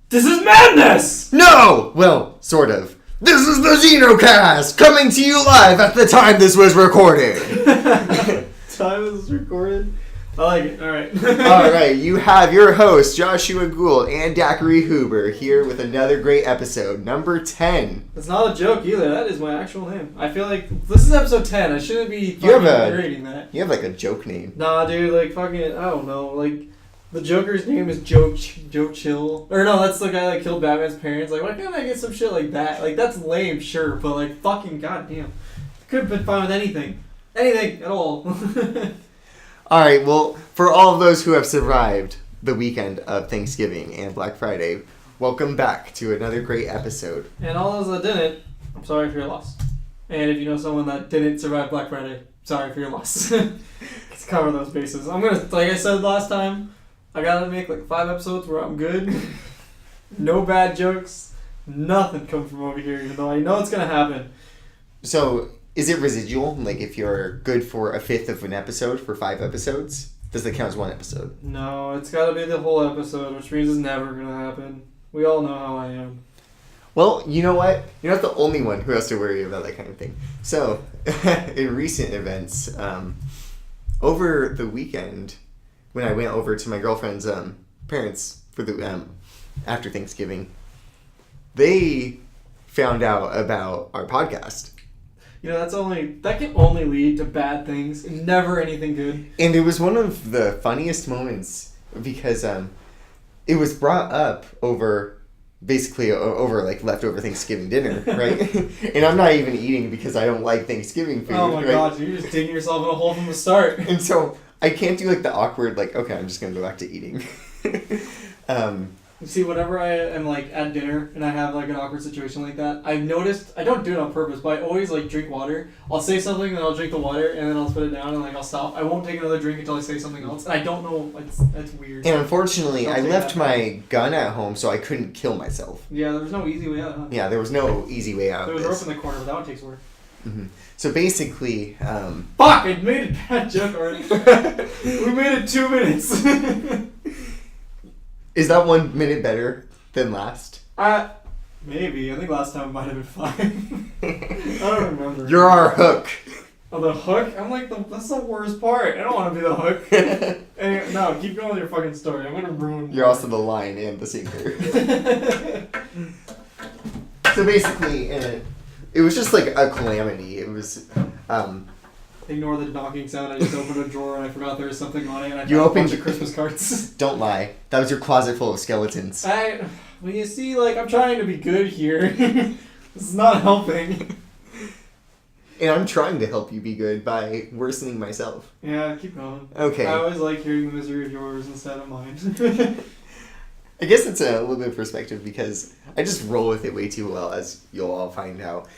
This is madness! No! Well, sort of. This is the Xenocast, coming to you live at the time this was recorded. Time this was recorded? I like it. Alright. Alright, you have your host, Joshua Gould and Daak Huber, here with another great episode, number 10. That's not a joke either. That is my actual name. I feel like this is episode 10. I shouldn't be reading that. You have like a joke name. Nah, dude, like fucking, I don't know. Like, the Joker's name is Joe Chill. Or no, that's the guy that killed Batman's parents. Like, why can't I get some shit like that? Like, that's lame, sure, but like, fucking goddamn. Could have been fine with anything. Anything at all. Alright, well, for all of those who have survived the weekend of Thanksgiving and Black Friday, welcome back to another great episode. And all those that didn't, I'm sorry for your loss. And if you know someone that didn't survive Black Friday, sorry for your loss. Let's cover those bases. I'm gonna, like I said last time, I gotta make like 5 episodes where I'm good. No bad jokes. Nothing come from over here, even though I know it's gonna happen. So, is it residual? Like, if you're good for a fifth of an episode for 5 episodes, does it count as one episode? No, it's gotta be the whole episode, which means it's never gonna happen. We all know how I am. Well, you know what? You're not the only one who has to worry about that kind of thing. So, in recent events, over the weekend, when I went over to my girlfriend's parents for the after Thanksgiving, they found out about our podcast. You know, that can only lead to bad things, never anything good. And it was one of the funniest moments because it was brought up over like leftover Thanksgiving dinner, right? And I'm not even eating because I don't like Thanksgiving food. Oh my right? god, you're just digging yourself in a hole from the start. And so I can't do like the awkward, like, okay, I'm just gonna go back to eating. See, whenever I am like at dinner and I have like an awkward situation like that, I've noticed, I don't do it on purpose, but I always like drink water. I'll say something and I'll drink the water and then I'll put it down and like I'll stop. I won't take another drink until I say something else. And I don't know, that's weird. And unfortunately, I left my gun at home, so I couldn't kill myself. Yeah, there was no easy way out, huh? Yeah, there was no easy way out. There was a rope in the corner, but that one takes work. Mm-hmm. So basically, Fuck! I made a bad joke already. We made it 2 minutes. Is that 1 minute better than last? Maybe. I think last time might have been 5. I don't remember. You're our hook. Oh, the hook? I'm like, that's the worst part. I don't want to be the hook. Anyway, no, keep going with your fucking story. I'm going to ruin... You're also the line and the sinker. So basically, it was just like a calamity. It was... Ignore the knocking sound. I just opened a drawer and I forgot there was something on it. And I You found opened a bunch of Christmas cards. Don't lie. That was your closet full of skeletons. Well, you see, like, I'm trying to be good here. This is not helping. And I'm trying to help you be good by worsening myself. Yeah, keep going. Okay. I always like hearing the misery of yours instead of mine. I guess it's a little bit of perspective because I just roll with it way too well, as you'll all find out.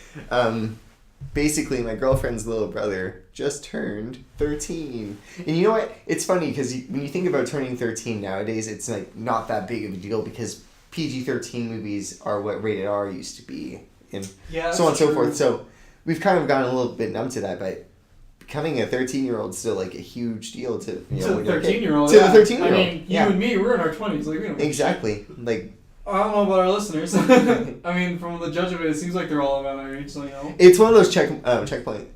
Basically, my girlfriend's little brother just turned 13. And you know what? It's funny because when you think about turning 13 nowadays, it's like not that big of a deal because PG-13 movies are what rated R used to be. And so on and so forth. So we've kind of gotten a little bit numb to that, but becoming a 13-year-old is still like a huge deal to, you know, to the 13-year-old. To the 13-year-old. I mean, you and me, we're in our 20s. Like, we don't exactly. Like, I don't know about our listeners. I mean, from the judge of it seems like they're all about our age, so you know. It's one of those checkpoint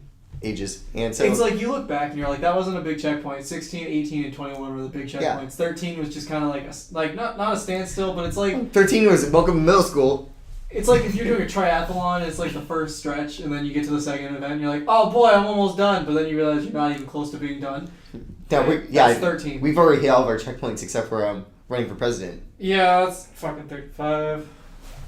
ages. And so it's like you look back and you're like, that wasn't a big checkpoint. 16, 18, and 21 were the big checkpoints. Yeah. 13 was just kind of like not a standstill, but it's like... 13 was welcome to middle school. It's like if you're doing a triathlon, it's like the first stretch, and then you get to the second event, and you're like, oh boy, I'm almost done. But then you realize you're not even close to being done. That's 13. We've already hit all of our checkpoints except for running for president. Yeah, that's fucking 35.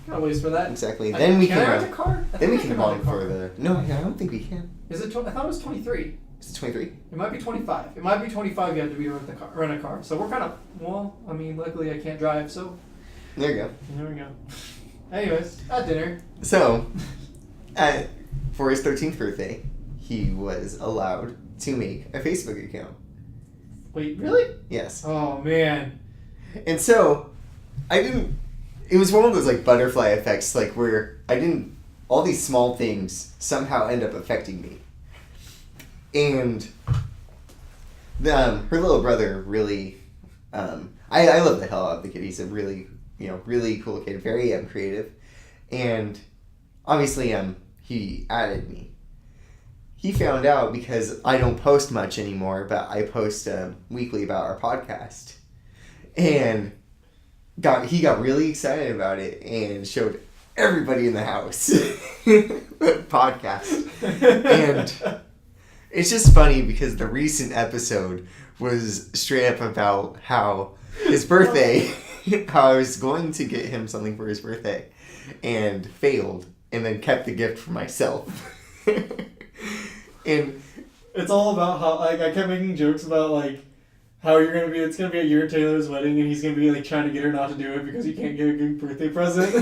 Gotta wait for that. Exactly. Then we can rent a car? Then we can run for the... No, I don't think we can. Is it? I thought it was 23. Is it 23? It might be 25. It might be 25 you have to be to rent a car. So we're kind of... Well, I mean, luckily I can't drive, so... There you go. There we go. Anyways, at dinner. So, for his 13th birthday, he was allowed to make a Facebook account. Wait, really? Yes. Oh, man. And so, it was one of those like butterfly effects, like where all these small things somehow end up affecting me. And her little brother really, I love the hell out of the kid. He's a really really cool kid, very creative. And obviously, he added me. He found out because I don't post much anymore, but I post weekly about our podcast. And he got really excited about it and showed everybody in the house the podcast. And it's just funny because the recent episode was straight up about how his birthday, how I was going to get him something for his birthday and failed and then kept the gift for myself. And it's all about how, like, I kept making jokes about, like, how it's gonna be at your Taylor's wedding and he's gonna be, like, trying to get her not to do it because he can't get a good birthday present.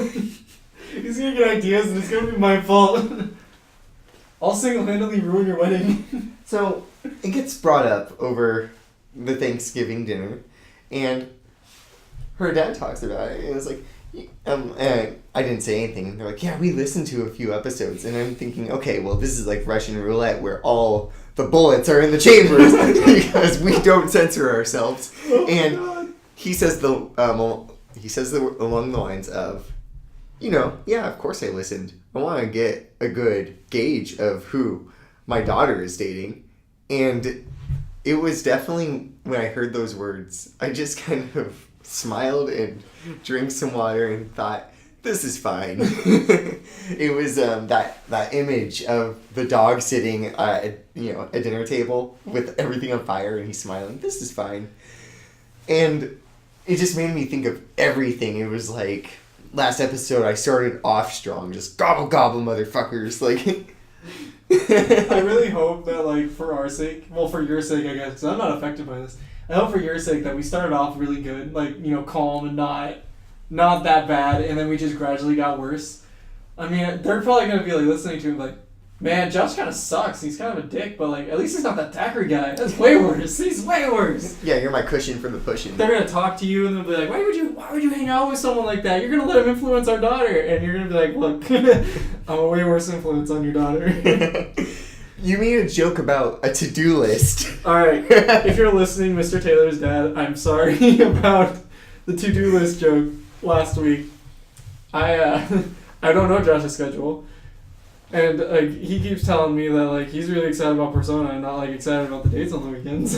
He's gonna get ideas and it's gonna be my fault. I'll single-handedly ruin your wedding. So, it gets brought up over the Thanksgiving dinner, and her dad talks about it, and it's like, and I didn't say anything. They're like, yeah, we listened to a few episodes, and I'm thinking, okay, well, this is like Russian roulette, where all the bullets are in the chambers because we don't censor ourselves. And he says along the lines of, yeah, of course I listened. I want to get a good gauge of who my daughter is dating, and it was definitely when I heard those words, I just kind of smiled and drank some water and thought, this is fine. It was that image of the dog sitting at a dinner table with everything on fire and he's smiling. This is fine. And it just made me think of everything. It was like last episode I started off strong, just gobble gobble motherfuckers. Like I really hope that, like, for our sake, well, for your sake, I guess, because I'm not affected by this. I hope for your sake that we started off really good, like, calm and not that bad, and then we just gradually got worse. I mean, they're probably going to be, like, listening to him, like, man, Josh kind of sucks. He's kind of a dick, but, like, at least he's not that Daak guy. That's way worse. He's way worse. Yeah, you're my cushion for the pushing. They're going to talk to you, and they'll be like, why would you hang out with someone like that? You're going to let him influence our daughter. And you're going to be like, look, I'm a way worse influence on your daughter. You made a joke about a to-do list. Alright, if you're listening, Mr. Taylor's dad, I'm sorry about the to-do list joke last week. I don't know Josh's schedule. And he keeps telling me that he's really excited about Persona and not excited about the dates on the weekends.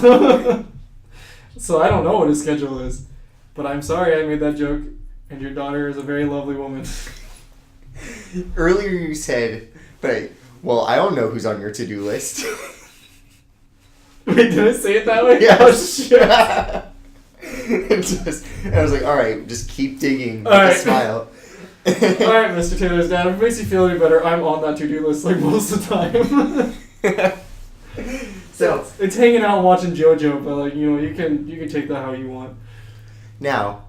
So I don't know what his schedule is. But I'm sorry I made that joke, and your daughter is a very lovely woman. Earlier you said, well, I don't know who's on your to-do list. Wait, did I say it that way? Yeah. Oh, shit. I was like, alright, just keep digging with a smile. Alright, Mr. Taylor's dad, if it makes you feel any better, I'm on that to-do list most of the time. So it's hanging out and watching JoJo, but you can take that how you want. Now,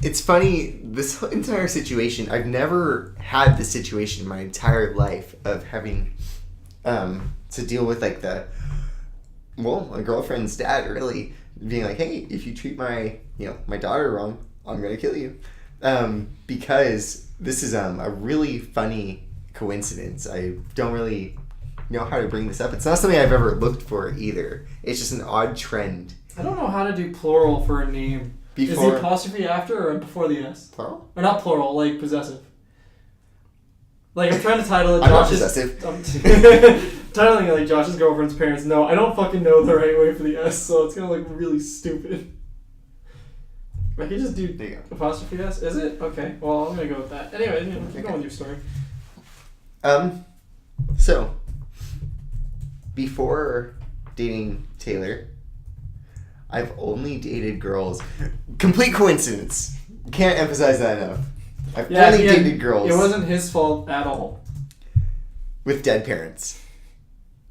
it's funny, this entire situation, I've never had this situation in my entire life of having to deal with a girlfriend's dad really being like, hey, if you treat my daughter wrong, I'm gonna kill you. Because this is a really funny coincidence. I don't really know how to bring this up. It's not something I've ever looked for either. It's just an odd trend. I don't know how to do plural for a name. Is the apostrophe after or before the S? Plural? Or not plural, possessive. I'm trying to title it I'm not possessive. Titling it Josh's girlfriend's parents. No, I don't fucking know the right way for the S, so it's gonna look really stupid. I could just do apostrophe S. Is it? Okay, well, I'm gonna go with that. Anyway, keep going with your story. So, before dating Taylor, I've only dated girls. Complete coincidence. Can't emphasize that enough. I've only dated girls. It wasn't his fault at all. With dead parents.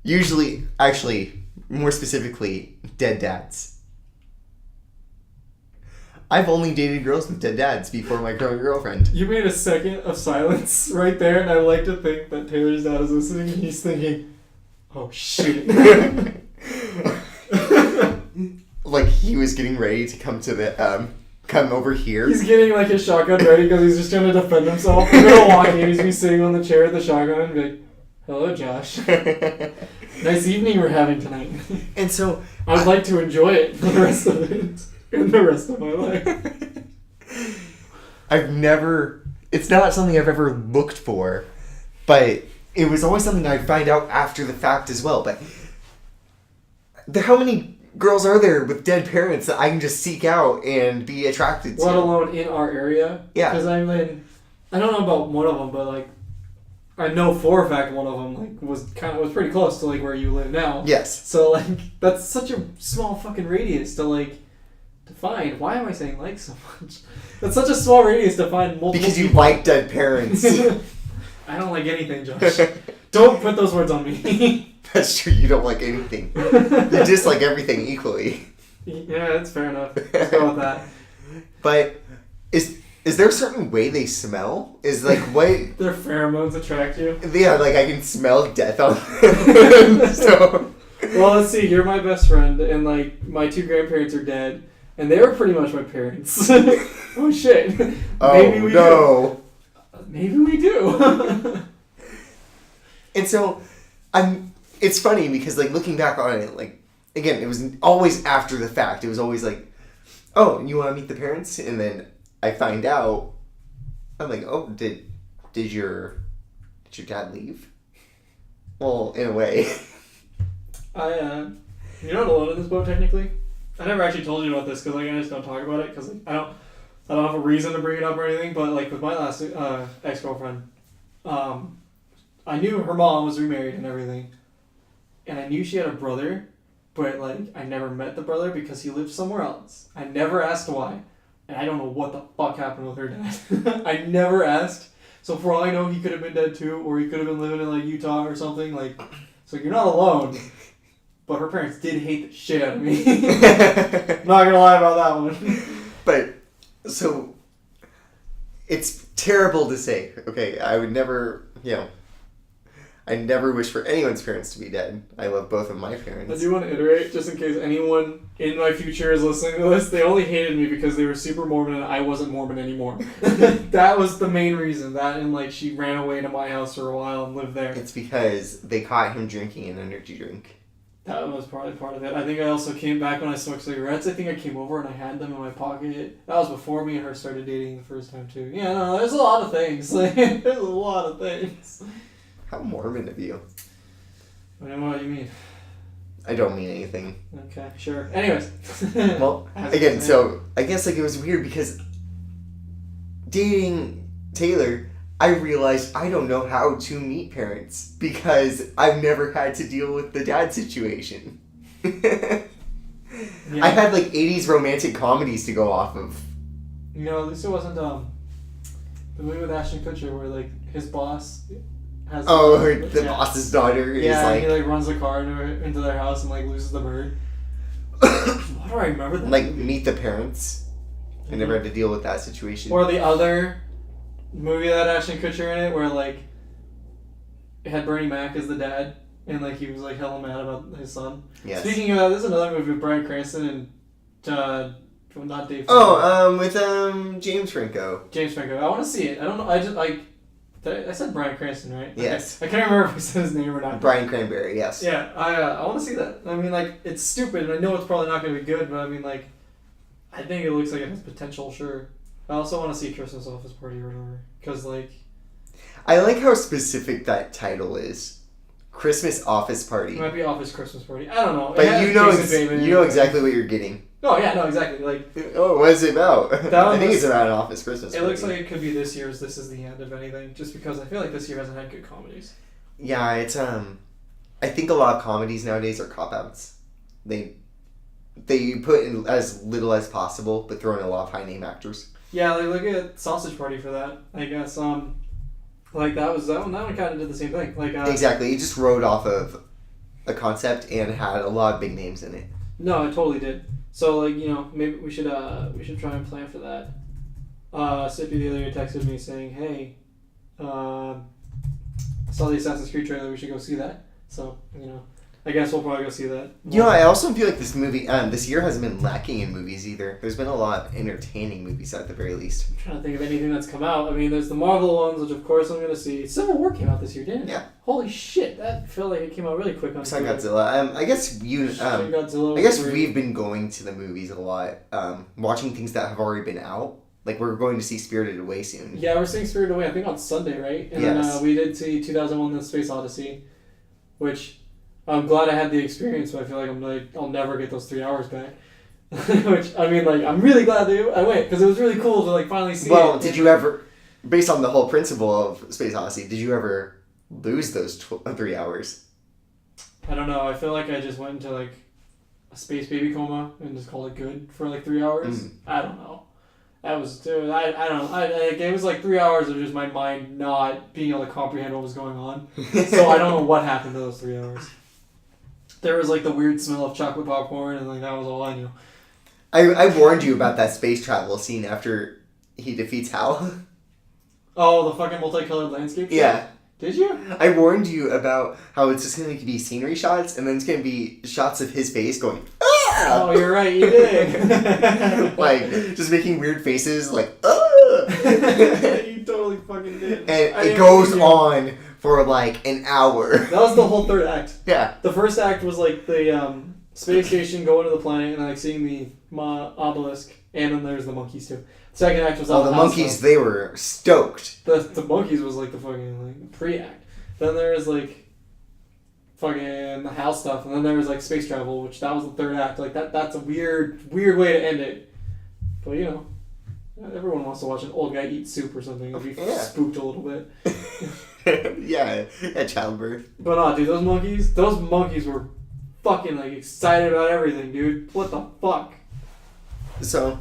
Usually, actually, more specifically, dead dads. I've only dated girls with dead dads before my current girlfriend. You made a second of silence right there, and I like to think that Taylor's dad is listening and he's thinking, oh shit. He was getting ready to come to the, come over here. He's getting his shotgun ready because he's just trying to defend himself. He's gonna walk in, he's gonna be sitting on the chair with the shotgun and be like, hello, Josh. Nice evening we're having tonight. And so, I'd like to enjoy it for the rest of it. And the rest of my life. It's not something I've ever looked for, but it was always something I'd find out after the fact as well. But how many girls are there with dead parents that I can just seek out and be attracted to? Let alone in our area. Yeah. Because I mean, I don't know about one of them, but like, I know for a fact one of them like was pretty close to like where you live now. Yes. So like that's such a small fucking radius to like to find. Why am I saying like so much? That's such a small radius to find multiple. Because you people. like dead parents. I don't like anything, Josh. Don't put those words on me. That's true. You don't like anything. You dislike everything equally. Yeah, that's fair enough. Let's go with that. But is there a certain way they smell? Is like what their pheromones attract you? Yeah, like I can smell death on them. So well, let's see. You're my best friend, and like my two grandparents are dead, and they were pretty much my parents. Oh shit! Maybe we no. do. Maybe we do. And so, it's funny because like looking back on it, like again, it was always after the fact. It was always like, oh, you want to meet the parents, and then I find out, I'm like, oh, did your dad leave? Well, in a way. You're not alone in this boat technically. I never actually told you about this because like I just don't talk about it because like, I don't have a reason to bring it up or anything. But like with my last ex-girlfriend, I knew her mom was remarried and everything, and I knew she had a brother, but like I never met the brother because he lived somewhere else. I never asked why. And I don't know what the fuck happened with her dad. I never asked. So for all I know, he could have been dead too, or he could have been living in like Utah or something. Like, so you're not alone. But her parents did hate the shit out of me. Not gonna lie about that one. But so it's terrible to say. Okay, I would never, I never wish for anyone's parents to be dead. I love both of my parents. I do want to iterate, just in case anyone in my future is listening to this. They only hated me because they were super Mormon and I wasn't Mormon anymore. That was the main reason. That and like she ran away to my house for a while and lived there. It's because they caught him drinking an energy drink. That was probably part of it. I think I also came back when I smoked cigarettes. I think I came over and I had them in my pocket. That was before me and her started dating the first time too. Yeah, no, there's a lot of things. There's a lot of things. How Mormon of you. I don't know what you mean. I don't mean anything. Okay, sure. Anyways. Well, again, so I guess like it was weird because dating Taylor, I realized I don't know how to meet parents because I've never had to deal with the dad situation. Yeah. I had like 80s romantic comedies to go off of. You know, at least it wasn't the movie with Ashton Kutcher where like his boss has the boss's daughter is like... he like runs the car into their house and like loses the bird. Why do I remember that like movie? Meet the Parents. I never had to deal with that situation. Or the other movie that had Ashton Kutcher in it where like it had Bernie Mac as the dad and like he was like hella mad about his son. Yes. Speaking of that, there's another movie with Bryan Cranston and not Dave. With James Franco. James Franco. I want to see it. I don't know. I just like. I said Bryan Cranston, right? Yes. I can't remember if I said his name or not. Brian Cranberry, yes. Yeah, I want to see that. I mean, like, it's stupid, and I know it's probably not going to be good, but I mean, like, I think it looks like it has potential, sure. I also want to see Christmas Office Party or whatever, because, like... I like how specific that title is. Christmas Office Party. It might be Office Christmas Party. I don't know. But you know exactly what you're getting. Oh, yeah, no, exactly. Like, oh, what is it about? I think it's about an office Christmas party. It looks like it could be this year's This Is the End, if anything, just because I feel like this year hasn't had good comedies. Yeah, it's, I think a lot of comedies nowadays are cop-outs. They put in as little as possible, but throw in a lot of high-name actors. Yeah, like, look at Sausage Party for that, I guess. Like, that one kind of did the same thing. Like exactly, it just rode off of a concept and had a lot of big names in it. No, it totally did. So, like, you know, maybe we should try and plan for that. Sippy the other day texted me saying, hey, I saw the Assassin's Creed trailer, we should go see that. So, you know, I guess we'll probably go see that. You know, I also feel like this movie, this year hasn't been lacking in movies either. There's been a lot of entertaining movies at the very least. I'm trying to think of anything that's come out. I mean, there's the Marvel ones, which of course I'm going to see. Civil War came out this year, didn't it? Yeah. Holy shit, that felt like it came out really quick on So Godzilla. I guess Godzilla I guess we've been going to the movies a lot, watching things that have already been out Like, we're going to see Spirited Away soon. Yeah, we're seeing Spirited Away, I think on Sunday, right? And yes. then we did see 2001 The Space Odyssey, which I'm glad I had the experience, but I feel like I'll never get those 3 hours back. Which, I mean, like, I'm really glad that I went, because it was really cool to, like, finally see it. Well, did you ever, based on the whole principle of Space Odyssey, did you ever lose those 3 hours? I don't know. I feel like I just went into, like, a space baby coma and just called it good for, like, 3 hours. I don't know. That was, dude, I don't know. It was, like, 3 hours of just my mind not being able to comprehend what was going on. So I don't know what happened to those 3 hours. There was, like, the weird smell of chocolate popcorn, and, like, that was all I knew. I warned you about that space travel scene after he defeats Hal. Oh, the fucking multicolored landscape shit? Yeah. Did you? I warned you about how it's just going to be scenery shots, and then it's going to be shots of his face going, ah! Oh, you're right, you did. Like, just making weird faces, like, ah! You totally fucking did. And it goes on for, like, an hour. That was the whole third act. Yeah. The first act was, like, the space station going to the planet and, like, seeing the obelisk, and then there's the monkeys, too. Second act was all the monkeys, they were stoked. The monkeys was like the fucking like pre-act. Then there was like fucking the house stuff, and then there was like space travel, which that was the third act. Like that's a weird way to end it. But you know, everyone wants to watch an old guy eat soup or something and be spooked a little bit. Yeah, at childbirth. But no, dude, those monkeys were fucking like excited about everything, dude. What the fuck? So,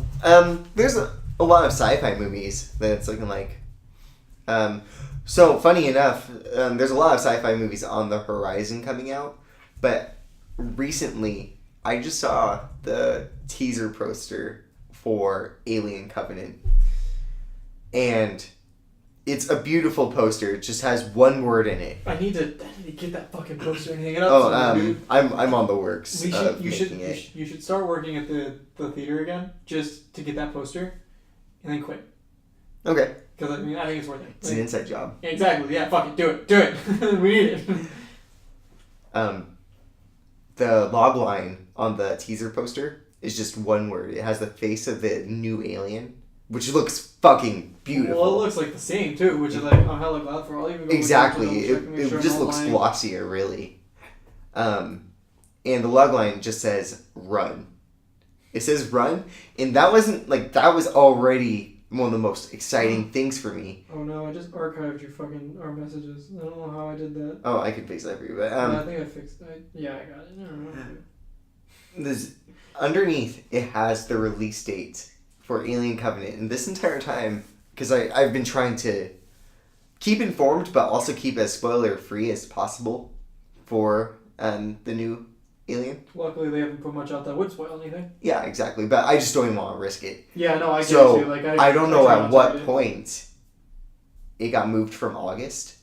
there's a lot of sci-fi movies that's looking like. So funny enough, there's a lot of sci-fi movies on the horizon coming out, but recently I just saw the teaser poster for Alien Covenant, and it's a beautiful poster. It just has one word in it. I need to get that fucking poster and hang it up. Dude. I'm on the works. You should start working at the theater again just to get that poster. And then quit. Okay. Because, I mean, I think it's worth it. It's an inside job. Exactly. Yeah, fuck it. Do it. We need it. The log line on the teaser poster is just one word. It has the face of the new alien, which looks fucking beautiful. Well, it looks like the same, too, which is like, I'm hella glad for. I'll even go exactly. It just looks glossier, really. And the log line just says, run. It says run, and that was already one of the most exciting things for me. Oh no, I just archived our messages. I don't know how I did that. Oh, I can fix that for you, but yeah, I think I fixed it. Yeah, I got it. I don't know. This, underneath, it has the release date for Alien Covenant, and this entire time, because I've been trying to keep informed, but also keep as spoiler-free as possible for the new Alien. Luckily, they haven't put much out that would spoil anything. Yeah, exactly. But I just don't even want to risk it. Yeah, no, I get so, you. Like, I don't know at what point it got moved from August,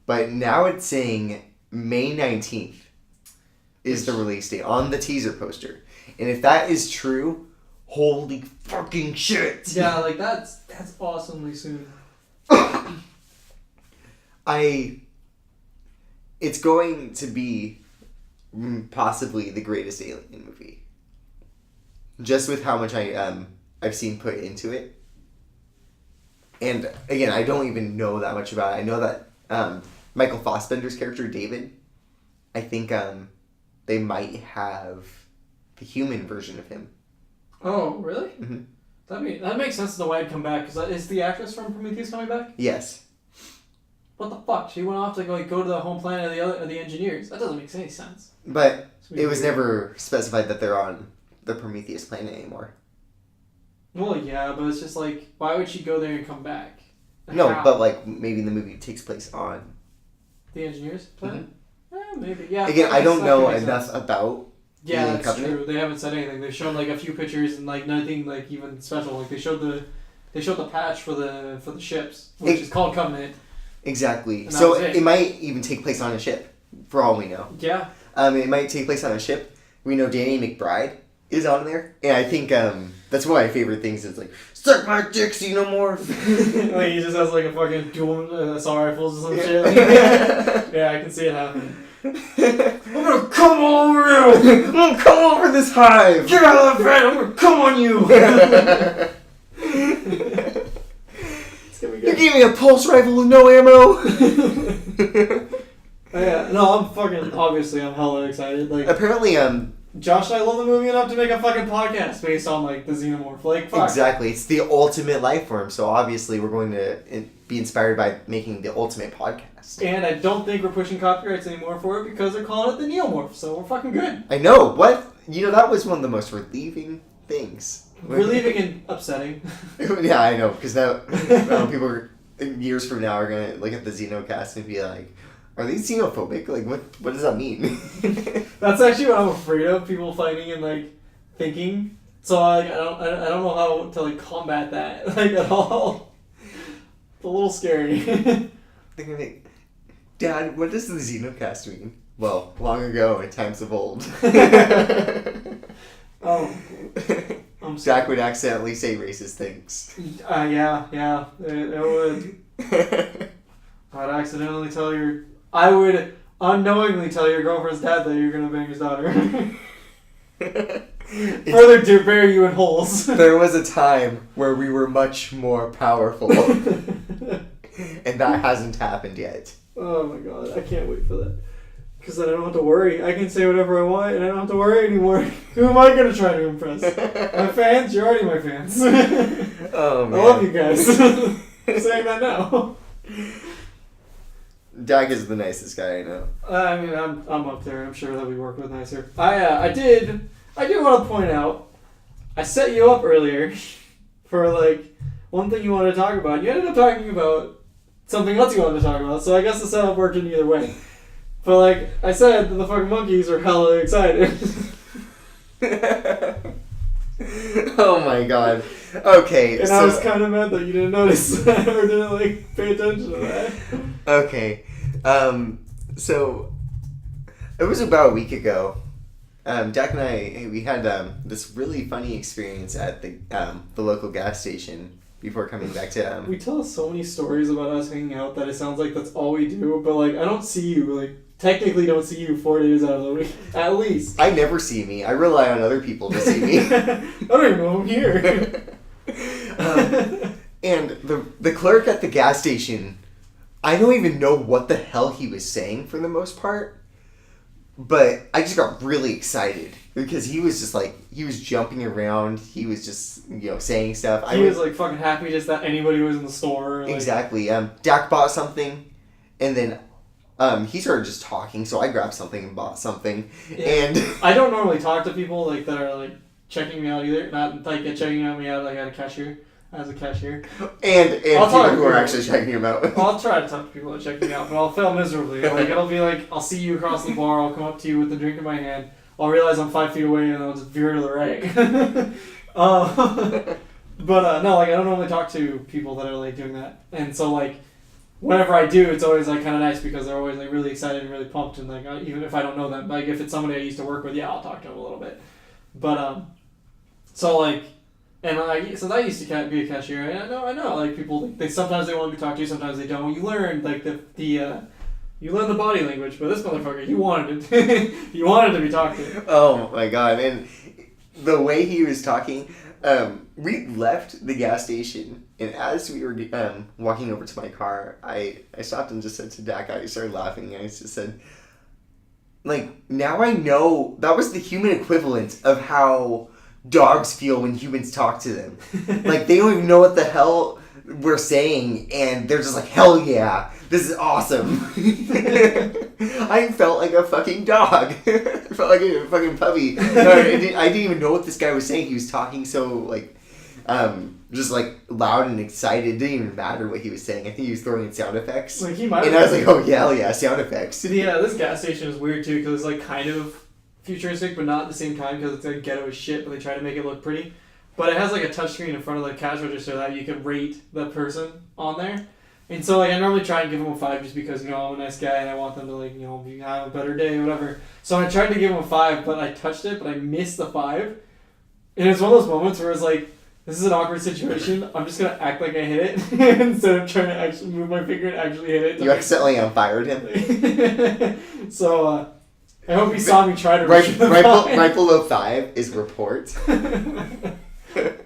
but now it's saying May 19th is the release date on the teaser poster. And if that is true, holy fucking shit! Yeah, like that's awesomely soon. It's going to be possibly the greatest Alien movie. Just with how much I've seen put into it. And again, I don't even know that much about it. I know that Michael Fassbender's character, David, I think they might have the human version of him. Oh, really? Mm-hmm. That makes sense as to why I'd come back. Because is the actress from Prometheus coming back? Yes. What the fuck? She went off to go to the home planet of the engineers. That doesn't make any sense. But it was never specified that they're on the Prometheus planet anymore. Well, yeah, but it's just like, why would she go there and come back? No, but like maybe the movie takes place on the engineers planet. Maybe. Yeah. Again, I don't know enough about. Yeah, that's Covenant. True. They haven't said anything. They've shown like a few pictures and like nothing like even special. Like they showed the patch for the ships, which is called Covenant. Exactly. So it might even take place on a ship, for all we know. Yeah. It might take place on a ship. We know Danny McBride is on there, and I think that's one of my favorite things. Is like, suck my dick, see no more. Like he just has like a fucking dual assault rifles or some shit. Yeah, I can see it happening. I'm gonna come all over you! I'm gonna come over this hive! Get out of the bed! I'm gonna come on you! be You good. gave me a pulse rifle with no ammo. Yeah, no, obviously I'm hella excited. Like, Apparently, Josh and I love the movie enough to make a fucking podcast based on, like, the Xenomorph. Like, fuck. exactly. It's the ultimate life form, so obviously we're going to be inspired by making the ultimate podcast. And I don't think we're pushing copyrights anymore for it because they're calling it the Neomorph, so we're fucking good. I know. What? That was one of the most relieving things. Relieving and upsetting. Yeah, I know, because now people are, years from now are going to look at the Xenocast and be like, are these xenophobic? Like, what does that mean? That's actually what I'm afraid of, people fighting and, like, thinking. So, like, I don't know how to, like, combat that, like, at all. It's a little scary. They're gonna be, Dad, what does the Xenocast mean? Well, long ago, in times of old. Oh. Daak would accidentally say racist things. Yeah, it would. I would unknowingly tell your girlfriend's dad that you're gonna bang his daughter. Further to bury you in holes. There was a time where we were much more powerful. And that hasn't happened yet. Oh my god, I can't wait for that. Because then I don't have to worry. I can say whatever I want and I don't have to worry anymore. Who am I gonna try to impress? My fans? You're already my fans. Oh man. I love you guys. I'm saying that now. Daak is the nicest guy I know. I mean, I'm up there. I'm sure that we work with nicer. I do want to point out, I set you up earlier for, like, one thing you wanted to talk about. You ended up talking about something else you wanted to talk about, so I guess the setup worked in either way. But, like I said, the fucking monkeys are hella excited. Oh my god. Okay, and so... I was kind of mad that you didn't notice that or didn't, like, pay attention to that. Okay. So it was about a week ago. Daak and I, we had this really funny experience at the local gas station before coming back to. We tell so many stories about us hanging out that it sounds like that's all we do, but, like, I don't see you, like, technically don't see you 4 days out of the week, at least. I never see me. I rely on other people to see me. I don't even know I'm here. And the clerk at the gas station, I don't even know what the hell he was saying for the most part, but I just got really excited because he was just like, he was jumping around, he was just, saying stuff. He was like fucking happy just that anybody was in the store. Like... Exactly. Daak bought something, and then he started just talking, so I grabbed something and bought something. Yeah. And I don't normally talk to people like that are like checking me out either. Not like checking me out like at a cashier. As a cashier. And people who are actually checking him out. I'll try to talk to people that check me out, but I'll fail miserably. Like, it'll be like, I'll see you across the bar, I'll come up to you with the drink in my hand, I'll realize I'm 5 feet away, and I'll just veer to the right. But no, like, I don't normally talk to people that are, like, doing that. And so, like, whenever I do, it's always, like, kind of nice because they're always, like, really excited and really pumped, and, like, even if I don't know them, like, if it's somebody I used to work with, yeah, I'll talk to them a little bit. But, so, like, and since I used to be a cashier, I know, like, people, they sometimes they want to be talked to, sometimes they don't. You learn, like, you learn the body language, but this motherfucker, he wanted to be talked to. Oh my god, and the way he was talking, we left the gas station, and as we were walking over to my car, I stopped and just said to Daak, I started laughing, and I just said, like, now I know, that was the human equivalent of how dogs feel when humans talk to them. Like, they don't even know what the hell we're saying, and they're just like, hell yeah, this is awesome. I felt like a fucking dog. I felt like a fucking puppy. I didn't even know what this guy was saying. He was talking so, like, just, like, loud and excited. It didn't even matter what he was saying. I think he was throwing in sound effects. Like, he might. And I was like, oh, yeah, hell yeah, sound effects. Yeah, this gas station is weird, too, because it's, like, kind of futuristic, but not at the same time, because it's, like, ghetto as shit, but they try to make it look pretty. But it has, like, a touchscreen in front of the cash register that you can rate the person on there. And so, like, I normally try and give them a 5 just because, I'm a nice guy and I want them to, like, have a better day or whatever. So I tried to give them a 5, but I touched it, but I missed the 5. And it's one of those moments where it's like, this is an awkward situation. I'm just going to act like I hit it instead of trying to actually move my finger and actually hit it. You accidentally fired him. So, I hope he saw me try to right below 5 is report.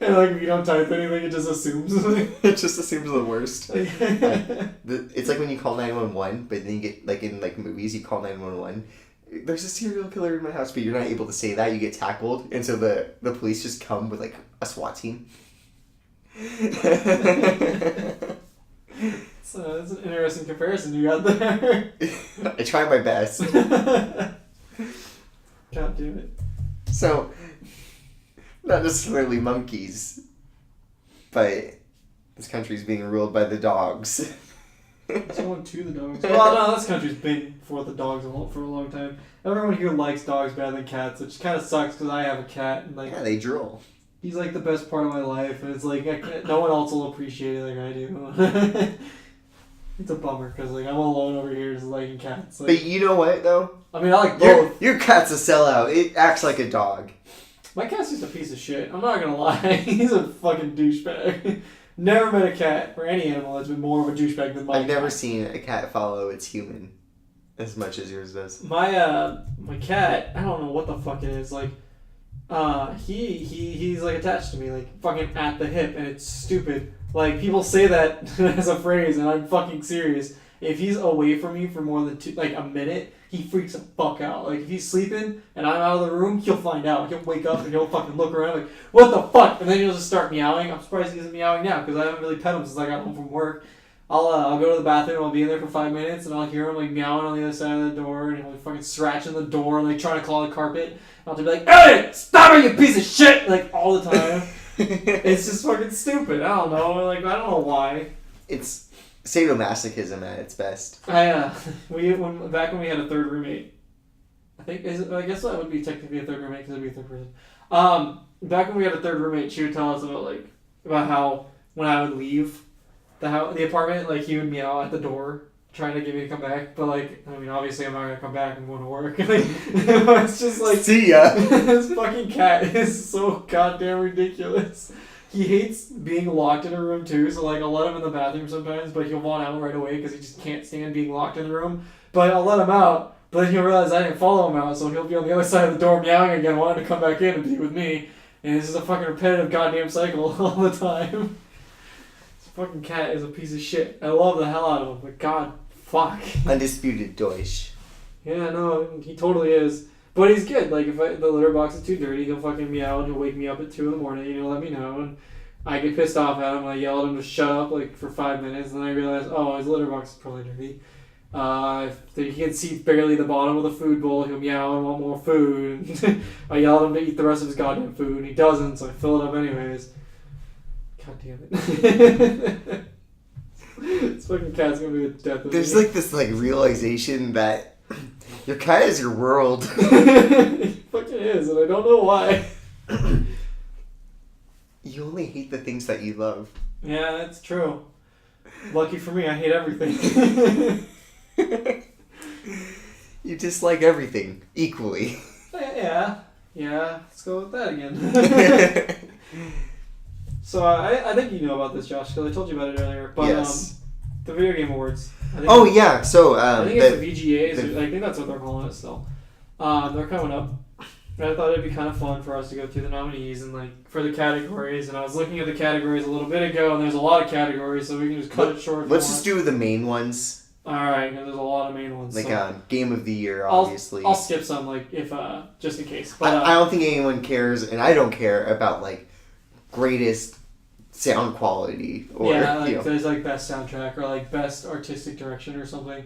And like if you don't type anything, it just assumes. It just assumes the worst. It's like when you call 911, but then you get like in like movies, you call 911. There's a serial killer in my house, but you're not able to say that. You get tackled, and so the police just come with like a SWAT team. So that's an interesting comparison you got there. I try my best. God damn it. So, not necessarily monkeys, but this country's being ruled by the dogs. Someone to the dogs. Well, no, this country's been for the dogs for a long time. Everyone here likes dogs better than cats, which kind of sucks because I have a cat and like Yeah, they drool. he's like the best part of my life, and it's like no one else will appreciate it like I do. It's a bummer because like I'm alone over here just liking cats. Like, But you know what though? I mean, I like both. Your cat's a sellout. It acts like a dog. My cat's just a piece of shit. I'm not gonna lie. He's a fucking douchebag. Never met a cat or any animal that's been more of a douchebag than my cat. I've never seen a cat follow its human as much as yours does. My cat, I don't know what the fuck it is. Like, he's like attached to me, like fucking at the hip, and it's stupid. Like people say that as a phrase, and I'm fucking serious. If he's away from me for more than a minute, he freaks the fuck out. Like, if he's sleeping and I'm out of the room, he'll find out. He'll wake up and he'll fucking look around like, what the fuck? And then he'll just start meowing. I'm surprised he isn't meowing now because I haven't really pet him since I got home from work. I'll go to the bathroom, I'll be in there for 5 minutes, and I'll hear him like meowing on the other side of the door, and he'll be fucking scratching the door and like trying to claw the carpet. And I'll just be like, hey, stop it, you piece of shit! Like, all the time. It's just fucking stupid. I don't know. Like, I don't know why. It's sadomasochism at its best. Back when we had a third roommate, I guess that would be technically a third roommate because it'd be a third person. Back when we had a third roommate, she would tell us about how when I would leave the apartment, like he would meow at the door trying to get me to come back. But like, I mean, obviously I'm not gonna come back. I'm going to work. Like, it's just like, see ya. This fucking cat is so goddamn ridiculous. He hates being locked in a room too, so like I'll let him in the bathroom sometimes, but he'll want out right away because he just can't stand being locked in the room. But I'll let him out, but then he'll realize I didn't follow him out, so he'll be on the other side of the door meowing again, wanting to come back in and be with me. And this is a fucking repetitive goddamn cycle all the time. This fucking cat is a piece of shit. I love the hell out of him, but god, fuck. Undisputed Deutsch. Yeah, no, he totally is. But he's good. Like, if the litter box is too dirty, he'll fucking meow and he'll wake me up at 2 in the morning and he'll let me know. And I get pissed off at him and I yell at him to shut up, like, for 5 minutes. And then I realize, oh, his litter box is probably dirty. If he can see barely the bottom of the food bowl, he'll meow and want more food. I yell at him to eat the rest of his goddamn food and he doesn't, so I fill it up anyways. God damn it. This fucking cat's gonna be the death of me. There's like this like realization that your cat is your world. He fucking is, and I don't know why. You only hate the things that you love. Yeah, that's true. Lucky for me, I hate everything. You dislike everything equally. Yeah. Let's go with that again. So I think you know about this, Josh, because I told you about it earlier. But yes. The Video Game Awards. Oh yeah, so I think it's the VGAs. I think that's what they're calling it still. They're coming up. And I thought it'd be kind of fun for us to go through the nominees and like for the categories. And I was looking at the categories a little bit ago, and there's a lot of categories, so we can just cut it short. Let's just do the main ones. All right, because there's a lot of main ones. Like so Game of the Year, obviously. I'll skip some, like if just in case. But I don't think anyone cares, and I don't care about like greatest sound quality or there's like best soundtrack or like best artistic direction or something.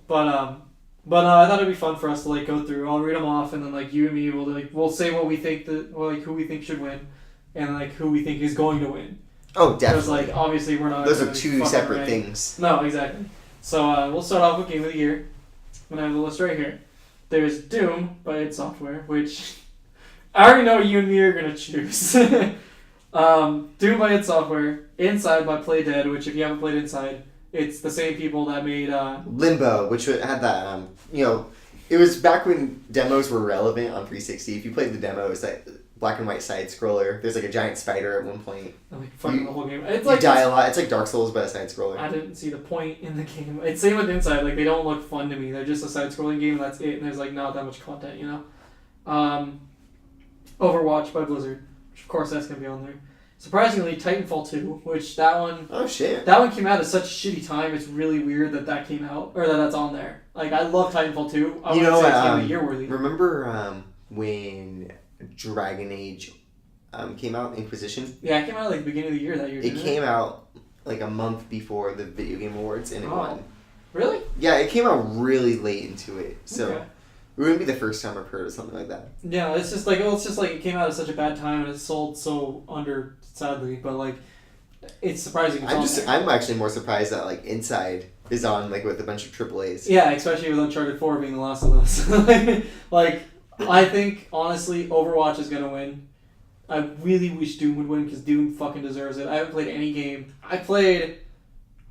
But I thought it'd be fun for us to like go through. I'll read them off, and then like you and me we'll say what we think who we think should win, and like who we think is going to win. Oh, definitely. Because like obviously we're not. Those are two separate things. No, exactly. So we'll start off with Game of the Year. I'm gonna have the list right here. There's Doom by id Software, which I already know you and me are gonna choose. Doom by id Software, Inside by Play Dead, which if you haven't played Inside, it's the same people that made Limbo, which had that it was back when demos were relevant on 360. If you played the demo, it was that black and white side scroller. There's like a giant spider at one point. Like fucking the whole game. It's like die a lot. It's like Dark Souls but a side scroller. I didn't see the point in the game. It's same with Inside. Like they don't look fun to me. They're just a side scrolling game. And that's it. And there's like not that much content, Overwatch by Blizzard, which of course that's gonna be on there. surprisingly, Titanfall 2, which that one Oh shit. came out at such a shitty time. It's really weird that came out or that's on there. Like I love Titanfall 2. I wouldn't say it's game of the year worthy. Remember when Dragon Age came out, Inquisition? Yeah, it came out like the beginning of the year that year. It came out like a month before the Video Game Awards, and it won. Really? Yeah, it came out really late into it, so Okay. it wouldn't be the first time I've heard of something like that. Yeah, it's just like it came out at such a bad time and it sold so under, sadly, but like it's surprising. I'm actually more surprised that like Inside is on like with a bunch of AAAs. Yeah, especially with Uncharted 4 being the last of those. like I think honestly, Overwatch is gonna win. I really wish Doom would win because Doom fucking deserves it. I haven't played any game. I played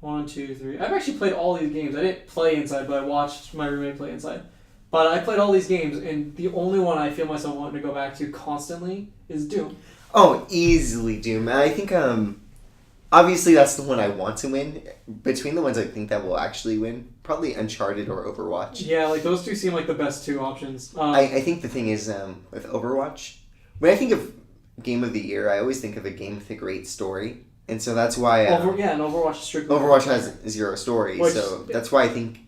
1, 2, 3. I've actually played all these games. I didn't play Inside, but I watched my roommate play Inside. But I played all these games, and the only one I feel myself wanting to go back to constantly is Doom. Oh, easily Doom. And I think obviously that's the one I want to win. Between the ones I think that will actually win, probably Uncharted or Overwatch. Yeah, like those two seem like the best two options. I think the thing is with Overwatch, when I think of Game of the Year, I always think of a game with a great story. And so that's why... and Overwatch is strictly... Overwatch has zero story, Which, so that's why I think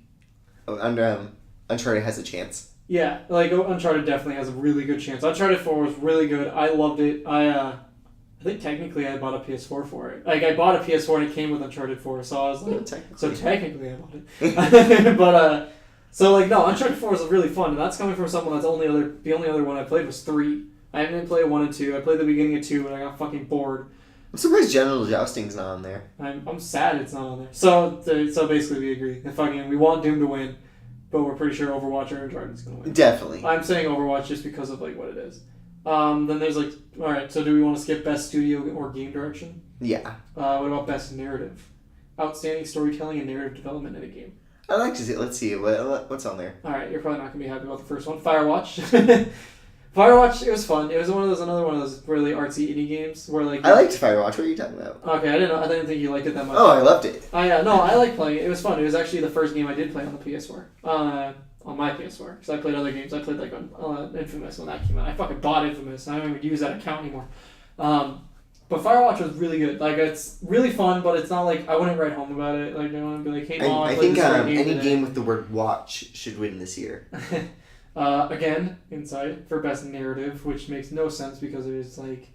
Uncharted has a chance. Yeah, like Uncharted definitely has a really good chance. Uncharted 4 was really good. I loved it. I think technically I bought a PS4 for it. Like I bought a PS4 and it came with Uncharted 4, so I was like... technically I bought it. But, so like, no, Uncharted 4 is really fun, and that's coming from someone that's the only other one I played was 3. I didn't play 1 and 2. I played the beginning of 2, but I got fucking bored. I'm surprised General Jousting's not on there. I'm sad it's not on there. So basically we agree. We want Doom to win, but we're pretty sure Overwatch or Uncharted is going to win. Definitely. I'm saying Overwatch just because of like what it is. Then there's like, all right. So do we want to skip best studio or game direction? Yeah. What about best narrative? Outstanding storytelling and narrative development in a game. I'd like to see. Let's see what's on there. All right, you're probably not gonna be happy about the first one. Firewatch. Firewatch, it was fun. It was another one of those really artsy indie games where like... I liked Firewatch. What are you talking about? Okay, I didn't think you liked it that much. Oh, I loved it. No, I like playing it. It was fun. It was actually the first game I did play on the PS4. On my PS4. Because I played other games. I played like on Infamous when that came out. I fucking bought Infamous and I don't even use that account anymore. But Firewatch was really good. Like, it's really fun, but it's not like... I wouldn't write home about it. Like, I wouldn't be like, hey, Mom, I think any game with the word watch should win this year. Again, Inside for best narrative, which makes no sense because it's like...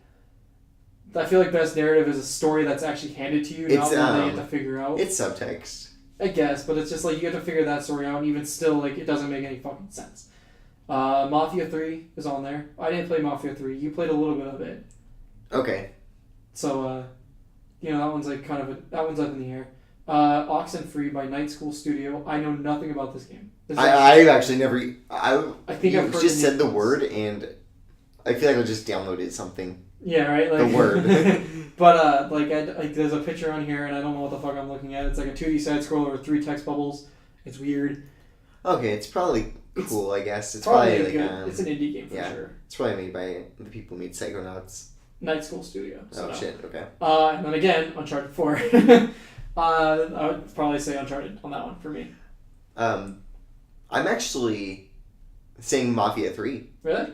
I feel like best narrative is a story that's actually handed to you, not one that you have to figure out. It's subtext. I guess, but it's just like you have to figure that story out, and even still, like, it doesn't make any fucking sense. Mafia 3 is on there. I didn't play Mafia 3. You played a little bit of it. Okay. So, that one's like that one's up in the air. Oxenfree by Night School Studio. I know nothing about this game. I've actually never... I think I've heard just said the word, and I feel like I just downloaded something. Yeah, right? Like, the word. But, there's a picture on here, and I don't know what the fuck I'm looking at. It's like a 2D side-scroller with 3 text bubbles. It's weird. Okay, it's probably cool, I guess. It's probably like... it's an indie game, for sure. It's probably made by the people who made Psychonauts. Night School Studio. So shit, okay. And then again, Uncharted 4. I would probably say Uncharted on that one for me. I'm actually saying Mafia 3. Really?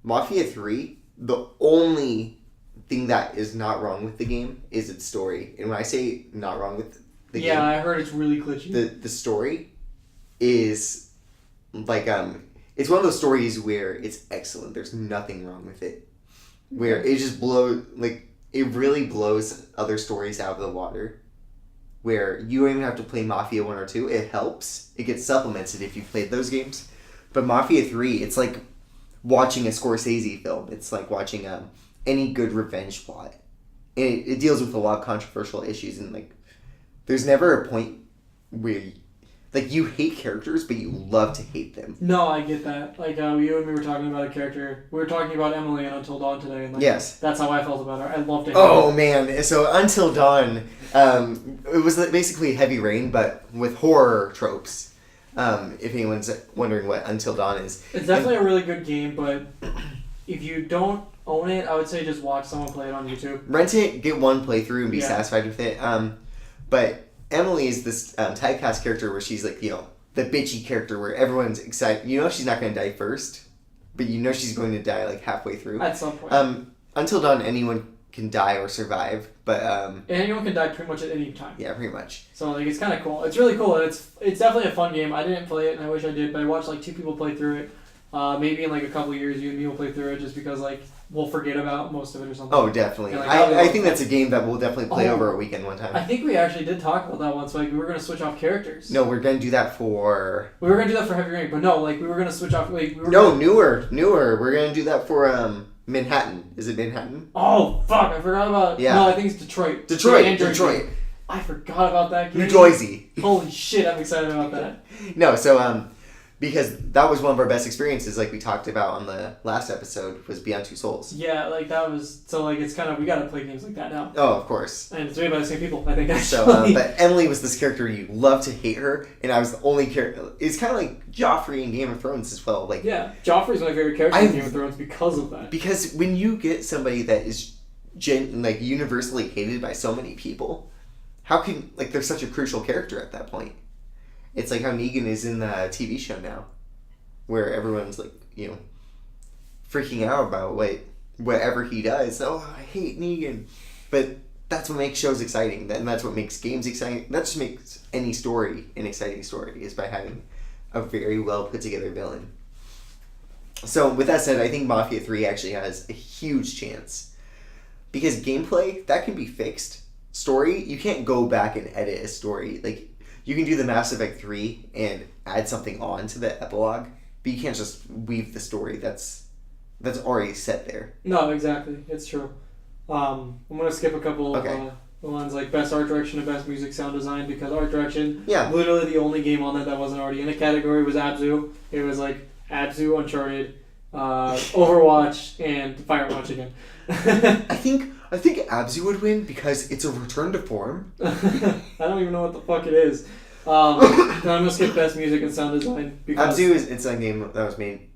Mafia 3, the only thing that is not wrong with the game is its story. And when I say not wrong with the game... Yeah, I heard it's really glitchy. The story is like... it's one of those stories where it's excellent. There's nothing wrong with it. Where it just blows... Like, it really blows other stories out of the water. Where you don't even have to play Mafia 1 or 2. It helps. It gets supplemented if you've played those games. But Mafia 3, it's like watching a Scorsese film. It's like watching any good revenge plot. And it deals with a lot of controversial issues. And, like, there's never a point where... Like, you hate characters, but you love to hate them. No, I get that. Like, you and me were talking about a character. We were talking about Emily in Until Dawn today. And, like, yes. That's how I felt about her. I loved it. Oh, man. So, Until Dawn, it was basically Heavy Rain, but with horror tropes. If anyone's wondering what Until Dawn is. It's definitely a really good game, but if you don't own it, I would say just watch someone play it on YouTube. Rent it, get one playthrough, and be satisfied with it. But... Emily is this typecast character where she's like, the bitchy character where everyone's excited. You know she's not going to die first, but you know she's going to die like halfway through. At some point. Until Dawn, anyone can die or survive, but And anyone can die pretty much at any time. yeah, pretty much. So like it's kind of cool. It's really cool, and it's definitely a fun game. I didn't play it, and I wish I did, but I watched like 2 people play through it. Maybe in like a couple years, you and me will play through it just because like we'll forget about most of it or something. Oh, definitely. Like, I think that's a game that we'll definitely play over a weekend one time. I think we actually did talk about that once. Like we were gonna switch off characters. No, we're gonna do that for. We were gonna do that for Heavy Rain, but no, like we were gonna switch off. Like we were No, newer. We're gonna do that for Manhattan. Is it Manhattan? Oh fuck! I forgot about. Yeah. No, I think it's Detroit. Detroit. I forgot about that game. New Jersey. Holy shit! I'm excited about that. No, so because that was one of our best experiences, like we talked about on the last episode, was Beyond Two Souls. Yeah, like that was so. Like it's kind of we gotta play games like that now. Oh, of course. And it's made by the same people, I think. Actually. So, but Emily was this character you love to hate her, and I was the only character. It's kind of like Joffrey in Game of Thrones as well. Like yeah, Joffrey's my favorite character in Game of Thrones because of that. Because when you get somebody that is like universally hated by so many people, how can like they're such a crucial character at that point? It's like how Negan is in the TV show now, where everyone's like freaking out about whatever he does. Oh, I hate Negan, but that's what makes shows exciting. And that's what makes games exciting. That just makes any story an exciting story, is by having a very well put together villain. So with that said, I think Mafia 3 actually has a huge chance, because gameplay that can be fixed. Story, you can't go back and edit a story. Like you can do the Mass Effect 3 and add something on to the epilogue, but you can't just weave the story that's already set there. No, exactly. It's true. I'm gonna skip a couple of ones like best art direction and best music sound design, because art direction, literally the only game on that wasn't already in a category was Abzu. It was like Abzu, Uncharted, Overwatch, and Firewatch again. I think Abzu would win because it's a return to form. I don't even know what the fuck it is. Then I'm gonna skip best music and sound design because Abzu it's a game that was made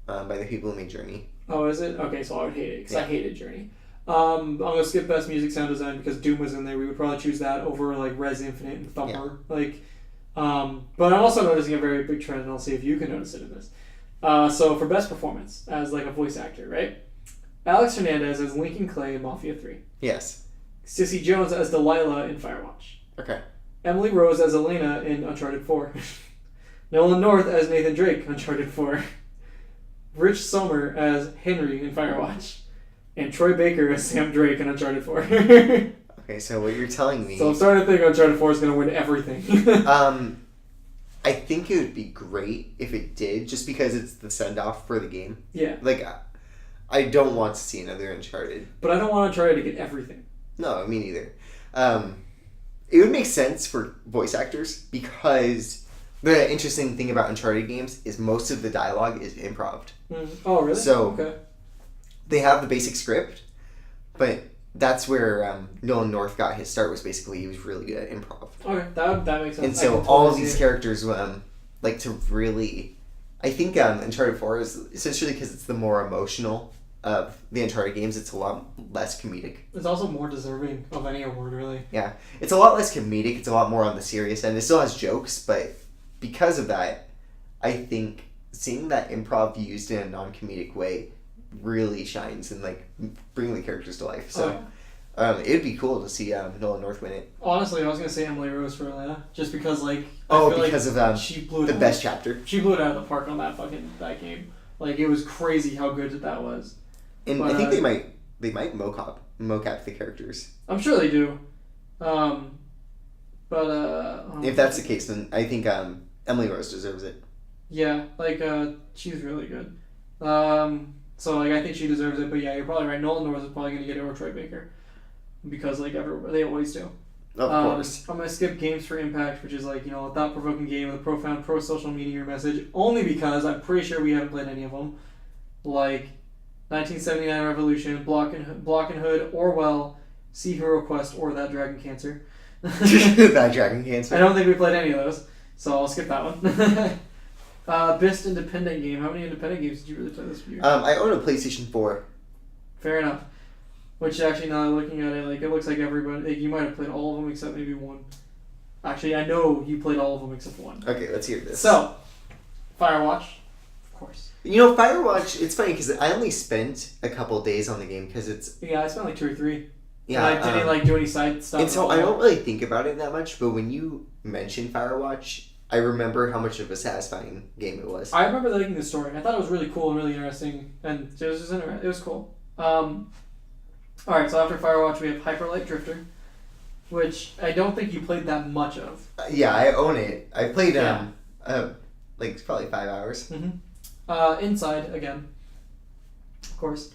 by the people who made Journey. Oh, is it? Okay, so I would hate it because I hated Journey. I'm gonna skip best music sound design because Doom was in there. We would probably choose that over like Res Infinite and Thumper. But I'm also noticing a very big trend, and I'll see if you can notice it in this. So for best performance as like a voice actor, right? Alex Hernandez as Lincoln Clay in Mafia 3. Yes. Cissy Jones as Delilah in Firewatch. Okay. Emily Rose as Elena in Uncharted 4. Nolan North as Nathan Drake, Uncharted 4. Rich Sommer as Henry in Firewatch. And Troy Baker as Sam Drake in Uncharted 4. Okay, so what you're telling me... So I'm starting to think Uncharted 4 is going to win everything. I think it would be great if it did, just because it's the send-off for the game. Yeah. Like, I don't want to see another Uncharted. But I don't want Uncharted to get everything. No, me neither. It would make sense for voice actors, because the interesting thing about Uncharted games is most of the dialogue is improv. Oh, really? So, they have the basic script, but that's where Nolan North got his start, was basically he was really good at improv. Okay, that makes sense. And so all of these characters like to really... I think Uncharted 4 is essentially because it's the more emotional of the Uncharted games. It's a lot less comedic. It's also more deserving of any award, really. Yeah. It's a lot less comedic. It's a lot more on the serious end. It still has jokes, but because of that, I think seeing that improv used in a non-comedic way really shines and like bring the characters to life. So it'd be cool to see Nolan North win it. Honestly, I was gonna say Emily Rose for Elena, just because like because of she blew the best chapter. She blew it out of the park on that game. Like it was crazy how good that was. And I think they might mocap the characters. I'm sure they do. If that's the case, then I think Emily Rose deserves it. Yeah, like she's really good. So like I think she deserves it, but yeah, you're probably right. Nolan North is probably gonna get it over Troy Baker, because like they always do. Of course. I'm gonna skip Games for Impact, which is like, a thought-provoking game with a profound pro-social media message, only because I'm pretty sure we haven't played any of them. Like 1979 Revolution, Block and Hood, Orwell, Sea Hero Quest, or That Dragon Cancer. That Dragon Cancer. I don't think we played any of those, so I'll skip that one. Best independent game. How many independent games did you really play this year? I own a PlayStation 4. Fair enough. Which actually, now looking at it, like it looks like everybody, like, you might have played all of them except maybe one. Actually, I know you played all of them except one. Okay, let's hear this. So, Firewatch, of course. You know, Firewatch, it's funny because I only spent a couple days on the game because it's... Yeah, I spent like 2 or 3. Yeah, and I didn't like do any side stuff. And so I don't really think about it that much, but when you mention Firewatch, I remember how much of a satisfying game it was. I remember liking the story. I thought it was really cool and really interesting, and it was it was cool. Alright, so after Firewatch we have Hyperlight Drifter, which I don't think you played that much of. Yeah, I own it. I played like probably 5 hours. Mm-hmm. Inside again, of course.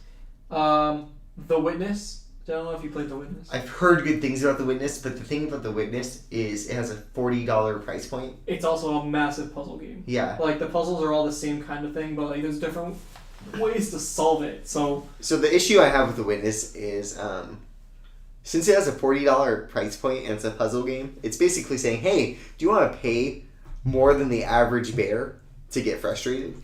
The Witness. I don't know if you played The Witness. I've heard good things about The Witness, but the thing about The Witness is it has a $40 price point. It's also a massive puzzle game. Yeah. Like, the puzzles are all the same kind of thing, but like there's different ways to solve it. So the issue I have with The Witness is since it has a $40 price point and it's a puzzle game, it's basically saying, hey, do you want to pay more than the average bear to get frustrated?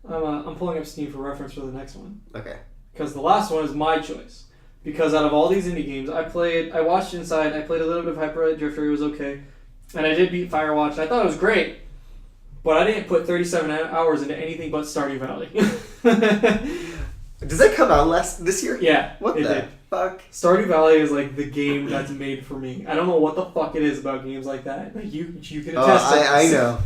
I'm pulling up Steam for reference for the next one. Okay. Because the last one is my choice. Because out of all these indie games, I watched Inside, I played a little bit of Hyperlight Drifter, it was okay. And I did beat Firewatch, and I thought it was great. But I didn't put 37 hours into anything but Stardew Valley. Does that come out this year? Yeah, what it the did. Fuck? Stardew Valley is like the game that's made for me. I don't know what the fuck it is about games like that. Like you can attest to this. I know.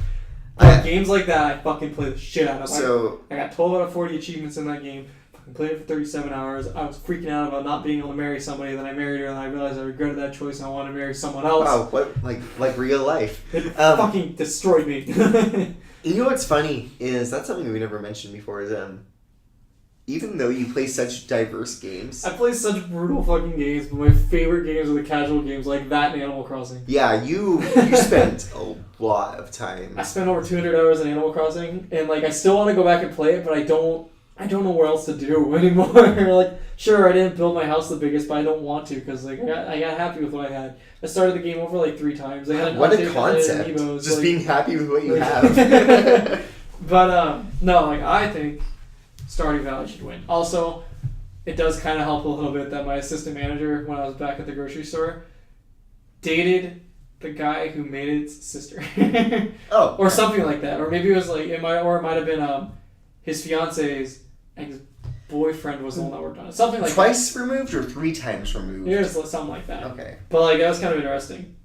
Games like that, I fucking play the shit out of. So I got 12 out of 40 achievements in that game. I played it for 37 hours. I was freaking out about not being able to marry somebody. Then I married her, and I realized I regretted that choice, and I wanted to marry someone else. Wow, what like real life? It fucking destroyed me. You know what's funny is that's something we never mentioned before. Is even though you play such diverse games, I play such brutal fucking games, but my favorite games are the casual games like that and Animal Crossing. Yeah, you spent a lot of time. I spent over 200 hours in Animal Crossing, and like I still want to go back and play it, but I don't know what else to do anymore. Like, sure, I didn't build my house the biggest, but I don't want to because like I got happy with what I had. I started the game over like 3 times. I had what a concept! Amiibos, just like, being happy with what you have. But no, like I think Stardew Valley should win. Also, it does kind of help a little bit that my assistant manager, when I was back at the grocery store, dated the guy who made its sister. Oh, or something like that, or maybe it was like it might have been his fiance's ex-boyfriend was the one that worked on it. Something like twice removed or 3 times removed. It was something like that. Okay, but like that was kind of interesting.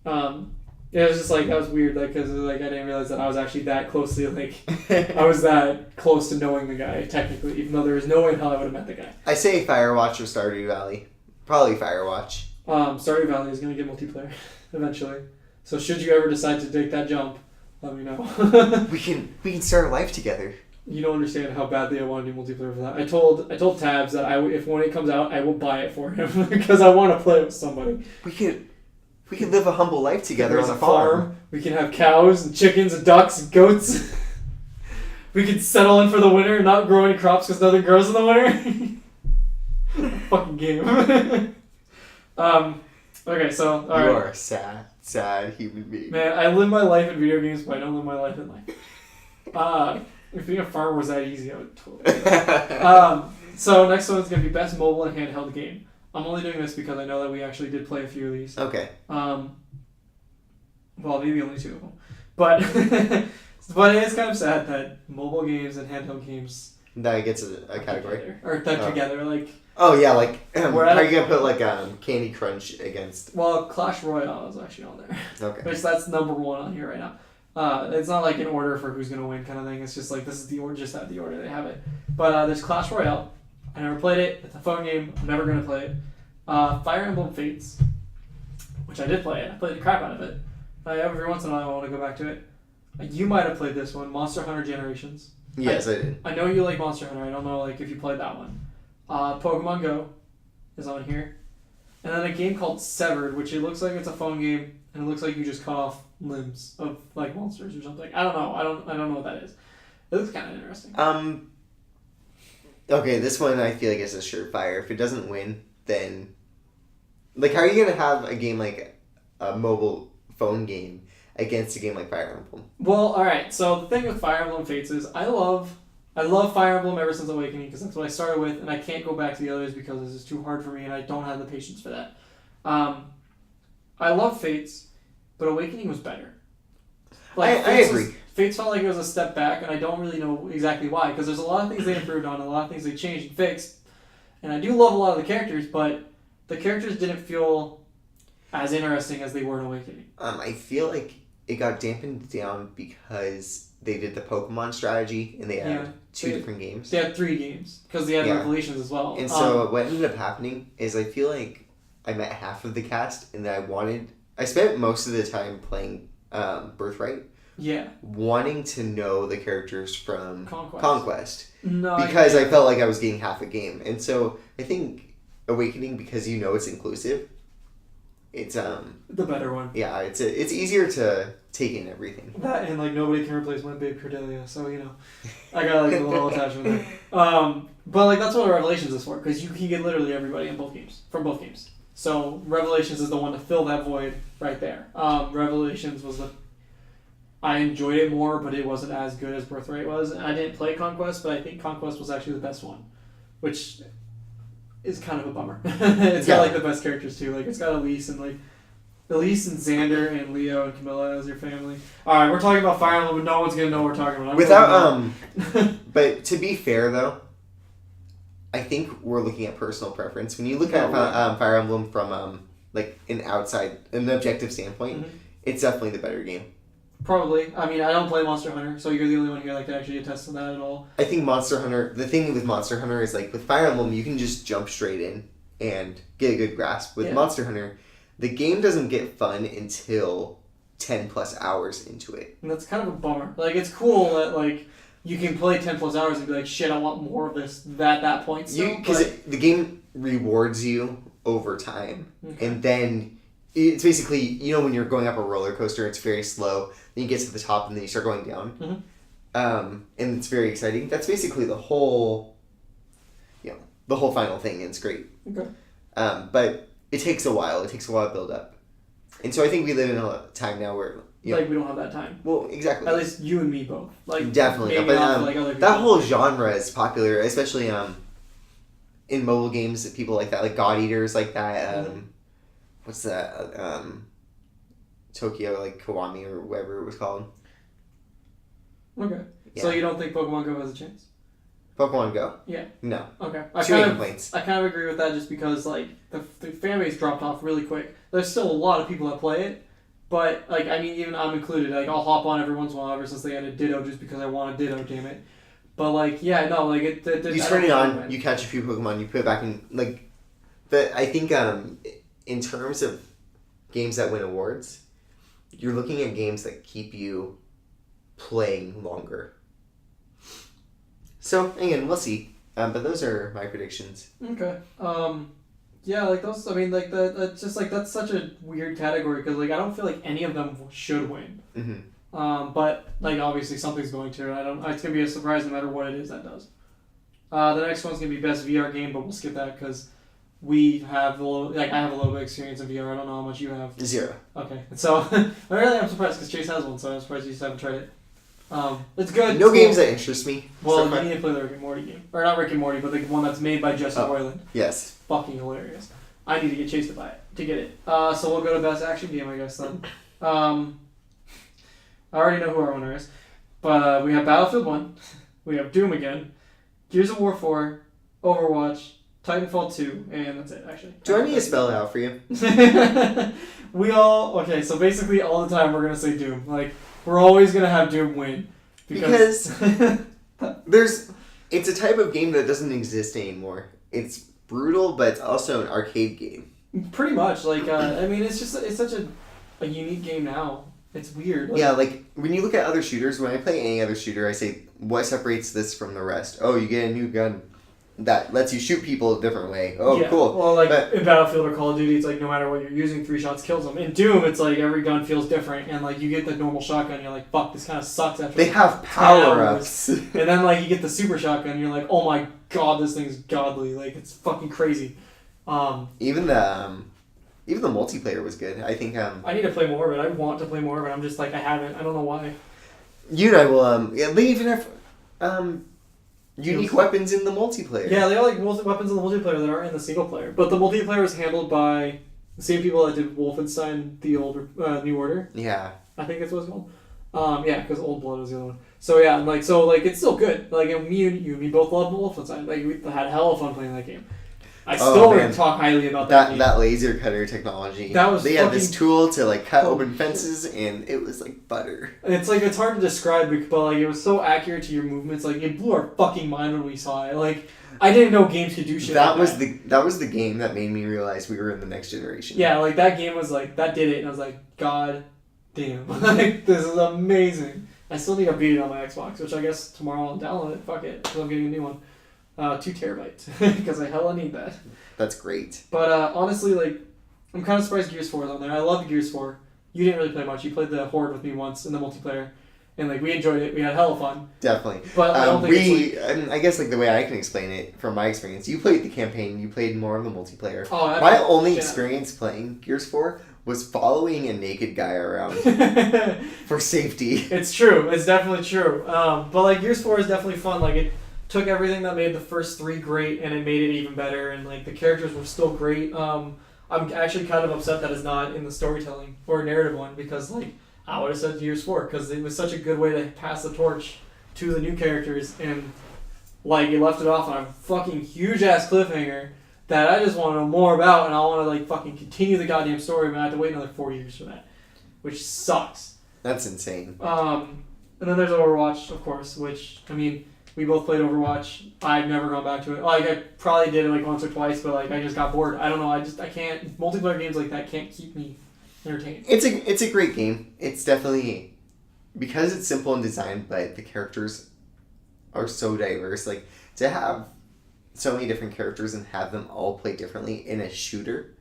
It was just like that was weird, like because like I didn't realize that I was actually that closely like I was that close to knowing the guy technically, even though there was no way in hell I would have met the guy. I say Firewatch or Stardew Valley. Probably Firewatch. Stardew Valley is gonna get multiplayer eventually, so should you ever decide to take that jump, let me know. we can start a life together. You don't understand how badly I want to do multiplayer for that. I told Tabs that if when it comes out, I will buy it for him because I want to play it with somebody. We could live a humble life together There's on a farm. We can have cows and chickens and ducks and goats. We can settle in for the winter and not grow any crops because nothing grows in the winter. Fucking game. Okay, so all right. You are a sad human being. Man, I live my life in video games, but I don't live my life in life. If being a farmer was that easy, I would totally. So next one is gonna be best mobile and handheld game. I'm only doing this because I know that we actually did play a few of these. Okay. Well, maybe only 2 of them, but but it's kind of sad that mobile games and handheld games that gets a category together like. Oh yeah, like how are you gonna put like Candy Crush against? Well, Clash Royale is actually on there. Okay. Which that's number 1 on here right now. It's not like an order for who's gonna win kind of thing. It's just like this is the order, just have the order they have it. But there's Clash Royale. I never played it. It's a phone game. I'm never gonna play it. Fire Emblem Fates, which I did play it. I played the crap out of it. Every once in a while I want to go back to it. You might have played this one, Monster Hunter Generations. Yes, I did. I know you like Monster Hunter. I don't know like if you played that one. Pokemon Go is on here, and then a game called Severed, which it looks like it's a phone game, and it looks like you just cut off limbs of like monsters or something. I don't know. I don't know what that is. It looks kind of interesting. Okay, this one I feel like is a surefire. If it doesn't win, then like how are you gonna have a game like a mobile phone game against a game like Fire Emblem? Well, all right. So the thing with Fire Emblem Fates is I love Fire Emblem ever since Awakening because that's what I started with, and I can't go back to the others because this is too hard for me, and I don't have the patience for that. I love Fates, but Awakening was better. Like I agree. Fates felt like it was a step back, and I don't really know exactly why, because there's a lot of things they improved on, a lot of things they changed and fixed, and I do love a lot of the characters, but the characters didn't feel as interesting as they were in Awakening. I feel like it got dampened down because they did the Pokemon strategy, and they had two different games. They had 3 games, because they had Revelations as well. And so what ended up happening is I feel like I met half of the cast, and I spent most of the time playing Birthright. Yeah. Wanting to know the characters from Conquest. No. Because I felt like I was getting half a game. And so I think Awakening, because it's inclusive, it's the better one. Yeah, it's easier to take in everything. That and like nobody can replace my babe Cordelia, so I got like a little attachment there. But like that's what Revelations is for, because you can get literally everybody in both games from both games. So Revelations is the one to fill that void right there. Revelations was I enjoyed it more, but it wasn't as good as Birthright was. I didn't play Conquest, but I think Conquest was actually the best one, which is kind of a bummer. It's got like the best characters too. Like it's got Elise and Xander and Leo and Camilla as your family. All right, we're talking about Fire Emblem, but no one's gonna know what we're talking about. But to be fair though, I think we're looking at personal preference. When you look at Fire Emblem from like an objective standpoint, it's definitely the better game. Probably. I mean, I don't play Monster Hunter, so you're the only one here that can actually attest to that at all. I think Monster Hunter, the thing with Monster Hunter is like with Fire Emblem, you can just jump straight in and get a good grasp. With Monster Hunter, the game doesn't get fun until 10 plus hours into it. And that's kind of a bummer. Like, it's cool that, like, you can play 10 plus hours and be like, shit, I want more of this at that point still. Because the game rewards you over time. Okay. And then it's basically, when you're going up a roller coaster, it's very slow. Then you get to the top and then you start going down. And it's very exciting. That's basically the whole final thing, and it's great. Okay. But it takes a while. It takes a while to build up. And so I think we live in a time now where... we don't have that time. Well, exactly. At least you and me both. Like definitely. But other people. That whole genre is popular, especially in mobile games, people like that, like God Eaters like that. What's that? Tokyo, like Kiwami or whatever it was called. Okay. Yeah. So you don't think Pokemon Go has a chance? Pokemon Go? Yeah. No. Okay. Too many complaints. I kind of agree with that just because, like, the fan base dropped off really quick. There's still a lot of people that play it, but, like, I mean, even I'm included. Like, I'll hop on every once in a while ever since they added Ditto just because I want a Ditto, damn it. But, like, yeah, no, like, it you turn it on, you catch a few Pokemon, you put it back in, like, I think, in terms of games that win awards, you're looking at games that keep you playing longer. So, again, we'll see. But those are my predictions. Okay. Yeah, like those, I mean, like, that's just, like, that's such a weird category because, like, I don't feel like any of them should win. But, like, obviously something's going to. It's going to be a surprise no matter what it is that does. The next one's going to be Best VR Game, but we'll skip that because I have a little bit of experience in VR. I don't know how much you have. 0. Okay. So, I'm surprised because Chase has one, so I'm surprised you just haven't tried it. It's good. No games that interest me. Well, you need to play the Rick and Morty game. Or not Rick and Morty, but the one that's made by Jesse Roiland. Yes. Fucking hilarious. I need to get Chase to buy it, to get it. So we'll go to Best Action Game, I guess, then. I already know who our winner is. But we have Battlefield 1. We have Doom again. Gears of War 4. Overwatch. Titanfall 2. And that's it, actually. Do I need to spell it out for you? Okay, so basically all the time we're going to say Doom. Like, we're always going to have Doom win. Because it's a type of game that doesn't exist anymore. It's brutal, but it's also an arcade game. Pretty much. Like, I mean, it's such a unique game now. It's weird. Yeah, like, when you look at other shooters, when I play any other shooter, I say, what separates this from the rest? Oh, you get a new gun that lets you shoot people a different way. Oh, yeah. Cool. Well, like, in Battlefield or Call of Duty, it's like, no matter what you're using, 3 shots kills them. In Doom, it's like, every gun feels different, and, like, you get the normal shotgun, and you're like, fuck, this kind of sucks after They have power-ups. And then, like, you get the super shotgun, and you're like, oh my god, this thing's godly. Like, it's fucking crazy. Even the multiplayer was good. I think I need to play more of it. I want to play more of it. I'm just like, I haven't. I don't know why. You and I will they even have unique weapons in the multiplayer. Yeah, they have like weapons in the multiplayer that aren't in the single player. But the multiplayer is handled by the same people that did Wolfenstein: The Old New Order. Yeah, I think that's what it's called. Yeah, because Old Blood was the other one. So yeah, and like it's still good. Like and you and me both love Wolfenstein. Like we had hella fun playing that game. I still man. talk highly about that game. That laser cutter technology. They had this tool to like cut open fences, and it was like butter. It's like it's hard to describe, but like it was so accurate to your movements. Like it blew our fucking mind when we saw it. Like I didn't know games could do shit. That was the game that made me realize we were in the next generation. Yeah, like that game was like that did it, and I was like, God damn, like this is amazing. I still need to beat it on my Xbox, which I guess tomorrow I'll download it. Fuck it, because I'm getting a new one. 2 terabytes, because I hella need that. That's great. But honestly, like, I'm kind of surprised Gears 4 is on there. I love Gears 4. You didn't really play much. You played the Horde with me once in the multiplayer, and like we enjoyed it. We had hella fun. Definitely. But I don't think I guess like the way I can explain it from my experience, you played the campaign. You played more of the multiplayer. Oh, my only experience playing Gears 4 was following a naked guy around for safety. It's true. It's definitely true. But like Gears 4 is definitely fun. Like it took everything that made the first 3 great and it made it even better. And like the characters were still great. I'm actually kind of upset that it's not in the storytelling or narrative one because like I would have said Gears 4 because it was such a good way to pass the torch to the new characters and like it left it off on a fucking huge ass cliffhanger that I just want to know more about, and I want to like fucking continue the goddamn story, but I have to wait another 4 years for that, which sucks. That's insane. And then there's Overwatch, of course, which I mean, we both played Overwatch. I've never gone back to it. Like I probably did it like once or twice, but like I just got bored. I don't know. I can't. Multiplayer games like that can't keep me entertained. It's a great game. It's definitely because it's simple in design, but the characters are so diverse. Like to have so many different characters and have them all play differently in a shooter.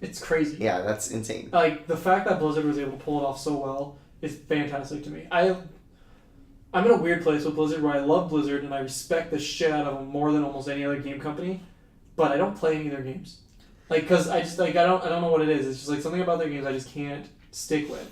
It's crazy. Yeah, that's insane. Like the fact that Blizzard was able to pull it off so well is fantastic to me. I'm in a weird place with Blizzard where I love Blizzard and I respect the shit out of them more than almost any other game company, but I don't play any of their games. Like, cause I just like I don't know what it is. It's just like something about their games I just can't stick with.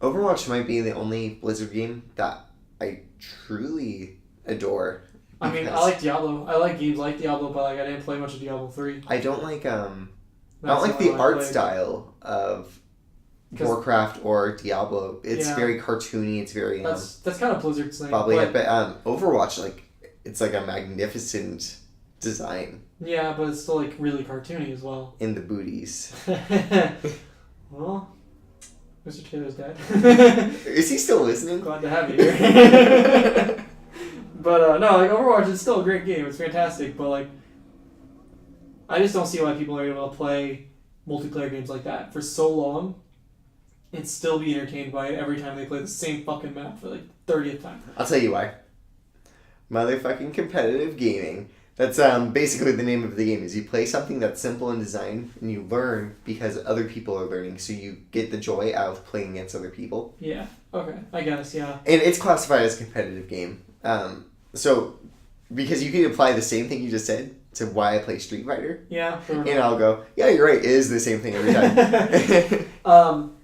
Overwatch might be the only Blizzard game that I truly adore. I mean, I like Diablo. I like games like Diablo, but like I didn't play much of Diablo 3. I don't like the art style of Warcraft or Diablo. It's very cartoony. It's very that's kind of Blizzard's thing. Probably, but Overwatch it's like a magnificent design. Yeah, but it's still like really cartoony as well. In the booties. Well, Mr. Taylor's dead. Is he still listening? Glad to have you here. But no, like Overwatch is still a great game. It's fantastic, but like I just don't see why people are able to play multiplayer games like that for so long and still be entertained by it every time they play the same fucking map for like 30th time. I'll tell you why. Motherfucking competitive gaming. That's basically the name of the game. Is you play something that's simple in design and you learn because other people are learning, so you get the joy out of playing against other people. Yeah. Okay. I guess. Yeah. And it's classified as a competitive game. So because you can apply the same thing you just said to why I play Street Fighter. Yeah. Sure. And I'll go, yeah, you're right. It is the same thing every time.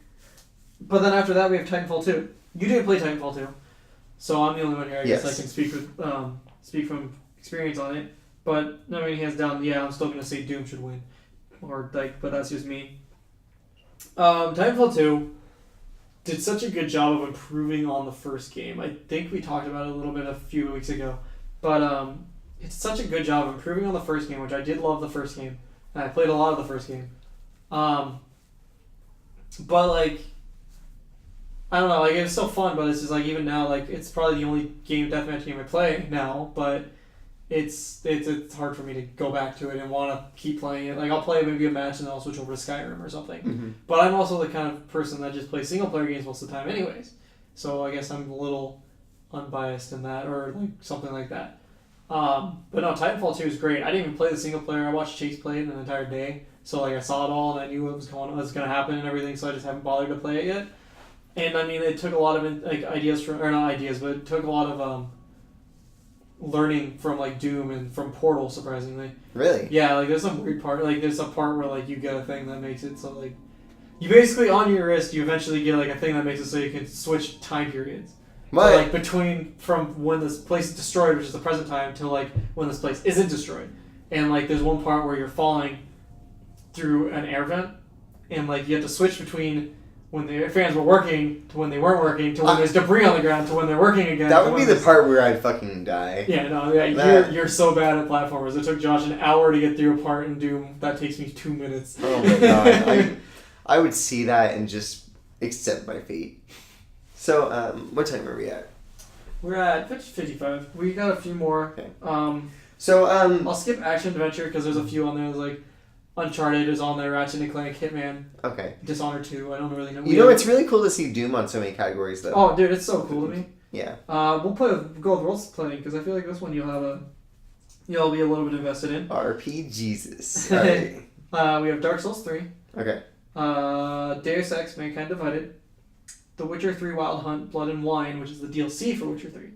But then after that we have Titanfall 2. You didn't play Titanfall 2, so I'm the only one here. I guess I can speak from experience on it. But I mean, hands down, yeah, I'm still gonna say Doom should win, or like, but that's just me. Titanfall 2 did such a good job of improving on the first game. I think we talked about it a little bit a few weeks ago, but it's such a good job of improving on the first game, which I did love the first game, and I played a lot of the first game. But like, I don't know, like it was so fun, but it's just like even now, like it's probably the only deathmatch game I play now, but it's hard for me to go back to it and want to keep playing it. Like I'll play maybe a match and then I'll switch over to Skyrim or something. Mm-hmm. But I'm also the kind of person that just plays single player games most of the time anyways. So I guess I'm a little unbiased in that or like something like that. But no, Titanfall 2 is great. I didn't even play the single player. I watched Chase play it an entire day. So like I saw it all and I knew what was going to happen and everything, so I just haven't bothered to play it yet. And I mean, it took a lot of like ideas from, or not ideas, but it took a lot of learning from like Doom and from Portal, surprisingly. Really? Yeah, like there's some weird part, like there's a part where like you get a thing that makes it so like you basically on your wrist you eventually get like a thing that makes it so you can switch time periods. What? So, like between from when this place is destroyed, which is the present time, to like when this place isn't destroyed. And like there's one part where you're falling through an air vent and like you have to switch between when the fans were working to when they weren't working to when there's debris on the ground to when they're working again. That would be the part where I'd fucking die. Yeah, no, yeah, you're so bad at platformers. It took Josh an hour to get through a part in Doom. That takes me 2 minutes. Oh my god. I would see that and just accept my fate. So, what time are we at? We're at 55. We got a few more. Okay. So, I'll skip action adventure because there's a few on there. There's like Uncharted is on there, Ratchet and Clank, Hitman, okay, Dishonored 2. I don't really know. You know, it's really cool to see Doom on so many categories, though. Oh, dude, it's so cool to me. Yeah. We'll go with Worlds playing because I feel like this one you'll be a little bit invested in. RP Jesus. Alright. We have Dark Souls 3. Okay. Deus Ex: Mankind Divided. The Witcher 3 Wild Hunt Blood and Wine, which is the DLC for Witcher 3.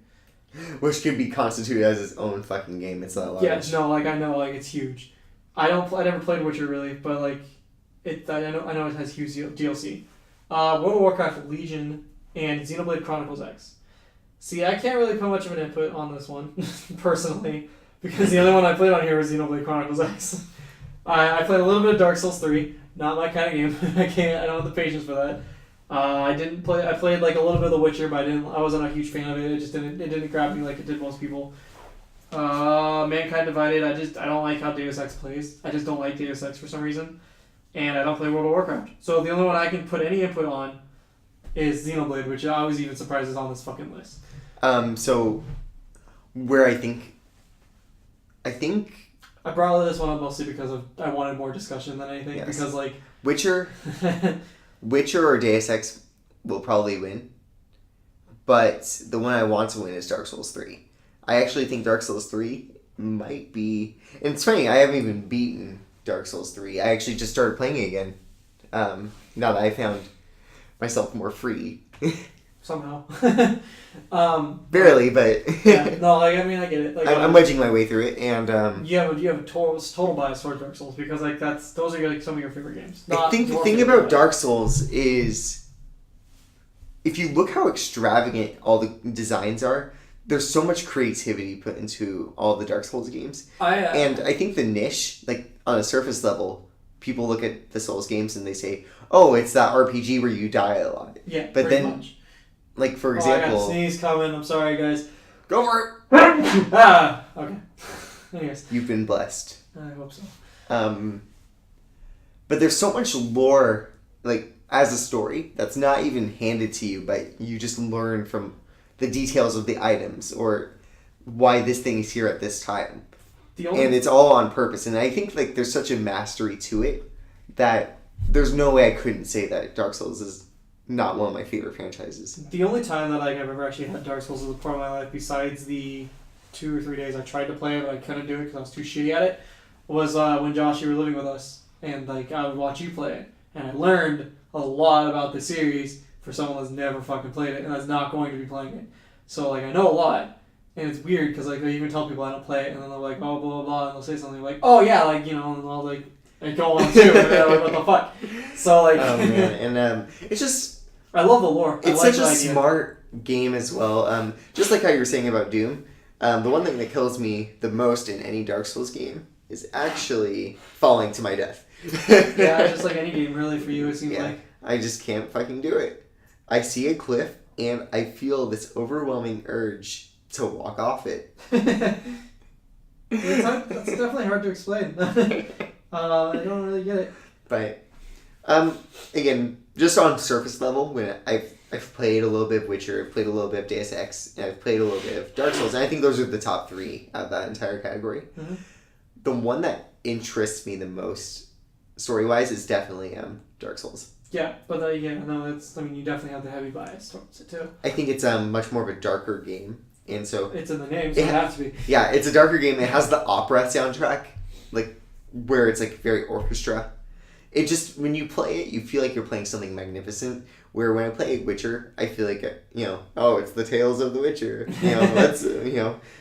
Which could be constituted as its own fucking game. It's not large. Yeah, no, I know, it's huge. I never played Witcher really, but I know it has huge DLC. World of Warcraft Legion and Xenoblade Chronicles X. See, I can't really put much of an input on this one, personally, because the other one I played on here was Xenoblade Chronicles X. I played a little bit of Dark Souls 3, not my kind of game. I don't have the patience for that. I played like a little bit of The Witcher, but I wasn't a huge fan of it. It didn't grab me like it did most people. Mankind Divided, I don't like how Deus Ex plays. I just don't like Deus Ex for some reason. And I don't play World of Warcraft. So the only one I can put any input on is Xenoblade, which I was even surprised is on this fucking list. So where I think I brought this one up mostly because I wanted more discussion than anything. Yes. Because like Witcher or Deus Ex will probably win. But the one I want to win is Dark Souls 3. I actually think Dark Souls 3 might be... And it's funny, I haven't even beaten Dark Souls 3. I actually just started playing it again. Now that I found myself more free. Somehow. Barely, but... yeah, no, I get it. Like, I'm wedging my way through it, and... You have a total bias towards Dark Souls, because like those are like some of your favorite games. I think the thing about Dark Souls is... If you look how extravagant all the designs are, there's so much creativity put into all the Dark Souls games. And I think the niche, like on a surface level, people look at the Souls games and they say, oh, it's that RPG where you die a lot. Yeah, but then, much. Like for example... I got a sneeze coming. I'm sorry, guys. Go for it! Okay. Anyways. You've been blessed. I hope so. But there's so much lore, like, as a story, that's not even handed to you, but you just learn from the details of the items or why this thing is here at this time. And it's all on purpose. And I think like there's such a mastery to it that there's no way I couldn't say that Dark Souls is not one of my favorite franchises. The only time that I've ever actually had Dark Souls as a part of my life, besides the 2 or 3 days I tried to play it but I couldn't do it because I was too shitty at it, was when Josh, you were living with us, and like I would watch you play it, and I learned a lot about the series for someone that's never fucking played it and that's not going to be playing it. So like I know a lot, and it's weird because like I even tell people I don't play it, and then they're like, oh, blah blah blah, and they'll say something like, oh yeah, like, you know, and I'll like go on too, and they're like, what the fuck? So like, oh man, and it's just, I love the lore. It's such a smart game as well. Just like how you were saying about Doom, the one thing that kills me the most in any Dark Souls game is actually falling to my death. Yeah, just like any game really for you, it seems like. I just can't fucking do it. I see a cliff and I feel this overwhelming urge to walk off it. That's definitely hard to explain. I don't really get it. But again, just on surface level, when I've played a little bit of Witcher, I've played a little bit of Deus Ex, and I've played a little bit of Dark Souls, and I think those are the top 3 of that entire category. Mm-hmm. The one that interests me the most, story-wise, is definitely Dark Souls. Yeah, but you definitely have the heavy bias towards it too. I think it's much more of a darker game, and so... It's in the name, so it has to be. Yeah, it's a darker game. It has the opera soundtrack, like, where it's like very orchestra. It just, when you play it, you feel like you're playing something magnificent. Where when I play Witcher, I feel like, oh, it's the Tales of the Witcher. That's,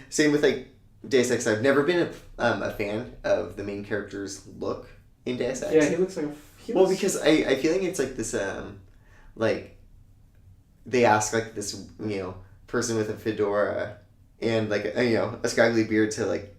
same with like Deus Ex. I've never been a fan of the main character's look in Deus Ex. Yeah, he looks like because I feel like it's like this, like, they ask like this, person with a fedora and like, a scraggly beard to like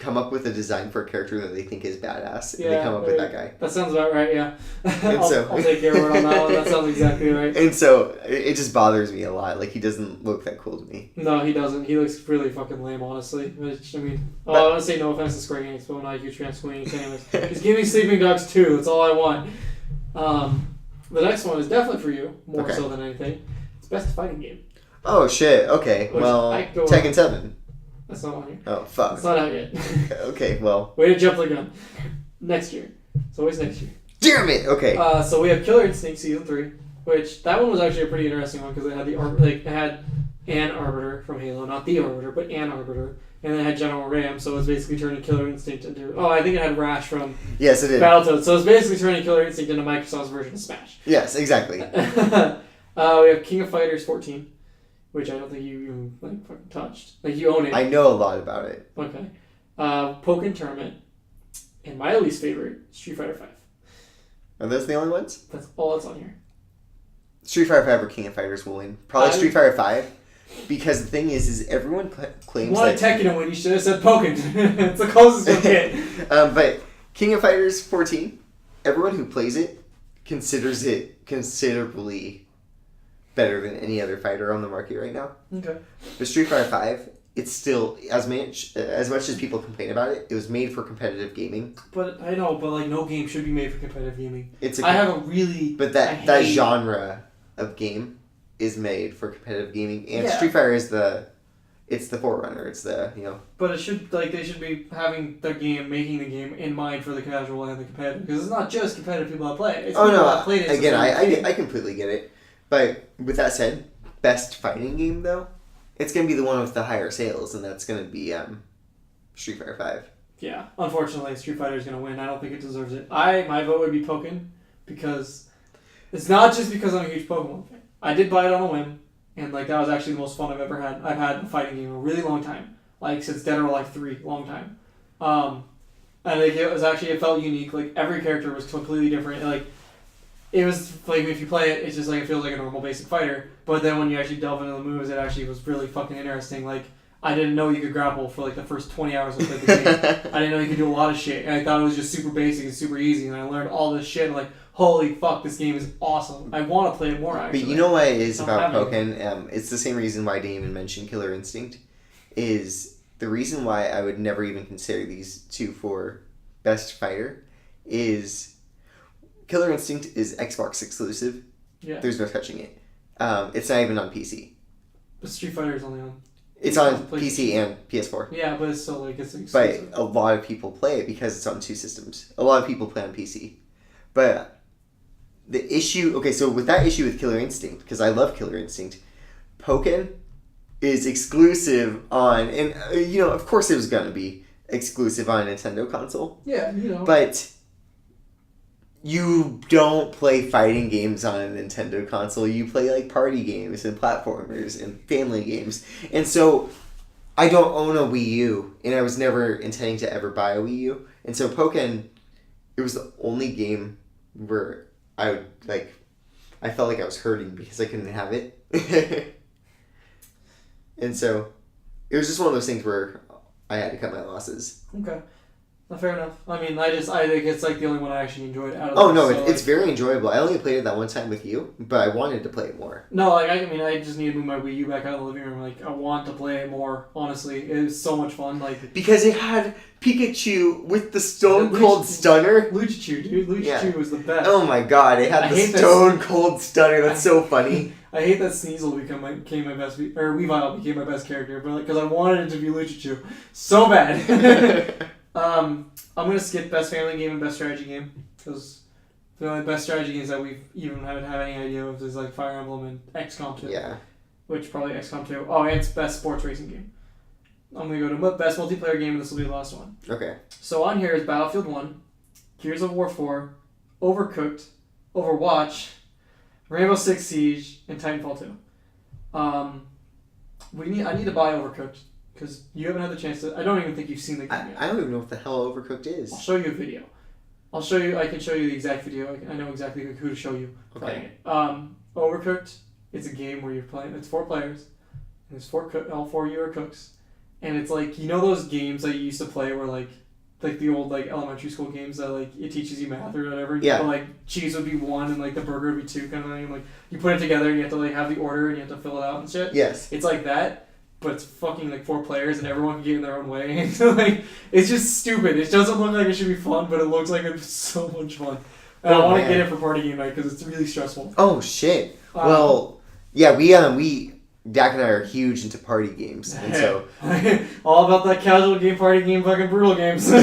come up with a design for a character that they think is badass, Yeah, and they come up with that guy. That sounds about right, yeah. And I'll take your word on that one. That sounds exactly right. And so it just bothers me a lot. Like, he doesn't look that cool to me. No, he doesn't. He looks really fucking lame, honestly. Which, I mean, I want to say no offense to Square Enix, but I'm not a huge fan of Square Enix anyways. Just give me Sleeping Dogs 2. That's all I want. The next one is definitely for you, more so than anything. It's Best Fighting Game. Oh, shit. Okay. Which well, Tekken 7. That's not on here. Oh, fuck. It's not out yet. Okay, well. Way to jump the gun. Next year. It's always next year. Damn it! Okay. So we have Killer Instinct Season 3, which that one was actually a pretty interesting one because it had it had an Arbiter from Halo, not the Arbiter, but an Arbiter, and then it had General Ram, so it was basically turning Killer Instinct into. Oh, I think it had Rash from. Yes, it did. Battletoads, so it's basically turning Killer Instinct into Microsoft's version of Smash. Yes, exactly. We have King of Fighters 14. Which I don't think you even fucking touched. Like, you own it. I know a lot about it. Okay. Pokken Tournament. And my least favorite, Street Fighter 5. Are those the only ones? That's all that's on here. Street Fighter 5 or King of Fighters will win. Probably Street Fighter 5. Because the thing is everyone claims you wanted Tekken to win, you should have said Pokken. It's the closest you'll get. But King of Fighters 14, everyone who plays it considers it considerably better than any other fighter on the market right now. Okay. But Street Fighter 5, it's still, as much as people complain about it, it was made for competitive gaming. But I know, but no game should be made for competitive gaming. I have a really... But that genre of game is made for competitive gaming, and Street Fighter is it's the forerunner. It's the, But it should, they should be having making the game in mind for the casual and the competitive, because it's not just competitive people that play it. It's that play it. Again, I completely get it. But with that said, best fighting game though, it's gonna be the one with the higher sales, and that's gonna be Street Fighter 5. Yeah, unfortunately, Street Fighter is gonna win. I don't think it deserves it. My vote would be Pokken, because it's not just because I'm a huge Pokemon fan. I did buy it on a whim, and that was actually the most fun I've ever had. I've had a fighting game in a really long time, since Dead or Alive 3, long time. And it felt unique. Every character was completely different. It was if you play it, it's just it feels like a normal basic fighter. But then when you actually delve into the moves, it actually was really fucking interesting. I didn't know you could grapple for the first 20 hours I played the game. I didn't know you could do a lot of shit. And I thought it was just super basic and super easy. And I learned all this shit. And holy fuck, this game is awesome. I want to play it more actually. But you know what it is about Pokken? It's the same reason why I didn't even mention Killer Instinct. Is the reason why I would never even consider these two for best fighter is. Killer Instinct is Xbox exclusive. Yeah. There's no touching it. It's not even on PC. But Street Fighter is only on... It's on PC and PS4. Yeah, but it's still it's But exclusive. a lot of people play it because it's on two systems. A lot of people play on PC. But the issue... Okay, so with that issue with Killer Instinct, because I love Killer Instinct, Pokken is exclusive on... And, of course it was going to be exclusive on a Nintendo console. Yeah, But... You don't play fighting games on a Nintendo console. You play party games and platformers and family games. And so I don't own a Wii U, and I was never intending to ever buy a Wii U. And so Pokken, it was the only game where I felt like I was hurting because I couldn't have it. And so it was just one of those things where I had to cut my losses. Okay. Fair enough. I think it's the only one I actually enjoyed out of Oh, no, it's very enjoyable. I only played it that one time with you, but I wanted to play it more. No, I just need to move my Wii U back out of the living room. I want to play it more, honestly. It was so much fun. Because it had Pikachu with the Stone Cold Stunner. Luchachu, dude. Luchachu was the best. Oh my god, it had the Stone Cold Stunner. That's so funny. I hate that Sneasel became my best, or Weavile became my best character, but because I wanted it to be Luchachu so bad. I'm gonna skip best family game and best strategy game because the only best strategy games that we even haven't had any idea of is Fire Emblem and XCOM 2. Yeah. Which probably XCOM 2. Oh, and it's best sports racing game. I'm gonna go to best multiplayer game, and this will be the last one. Okay. So on here is Battlefield 1, Gears of War 4, Overcooked, Overwatch, Rainbow Six Siege, and Titanfall 2. I need to buy Overcooked. Because you haven't had the chance to... I don't even think you've seen the game yet. I don't even know what the hell Overcooked is. I'll show you a video. I can show you the exact video. I know exactly who to show you playing it. Overcooked, it's a game where you're playing... It's 4 players. And there's all 4 of you are cooks. and it's like, you know those games that you used to play where like the old like elementary school games that like it teaches you math or whatever. Yeah. But like cheese would be 1 and like the burger would be 2 kind of thing. And, like you put it together and you have to like have the order and you have to fill it out and shit. Yes. It's like that, but it's fucking like 4 players and everyone can get in their own way. And so like it's just stupid. It doesn't look like it should be fun, but it looks like it's so much fun. And I want to get it for party game night because it's really stressful. Oh shit. Well, yeah, we Daak and I are huge into party games, and so all about that casual game, party game, fucking brutal games. But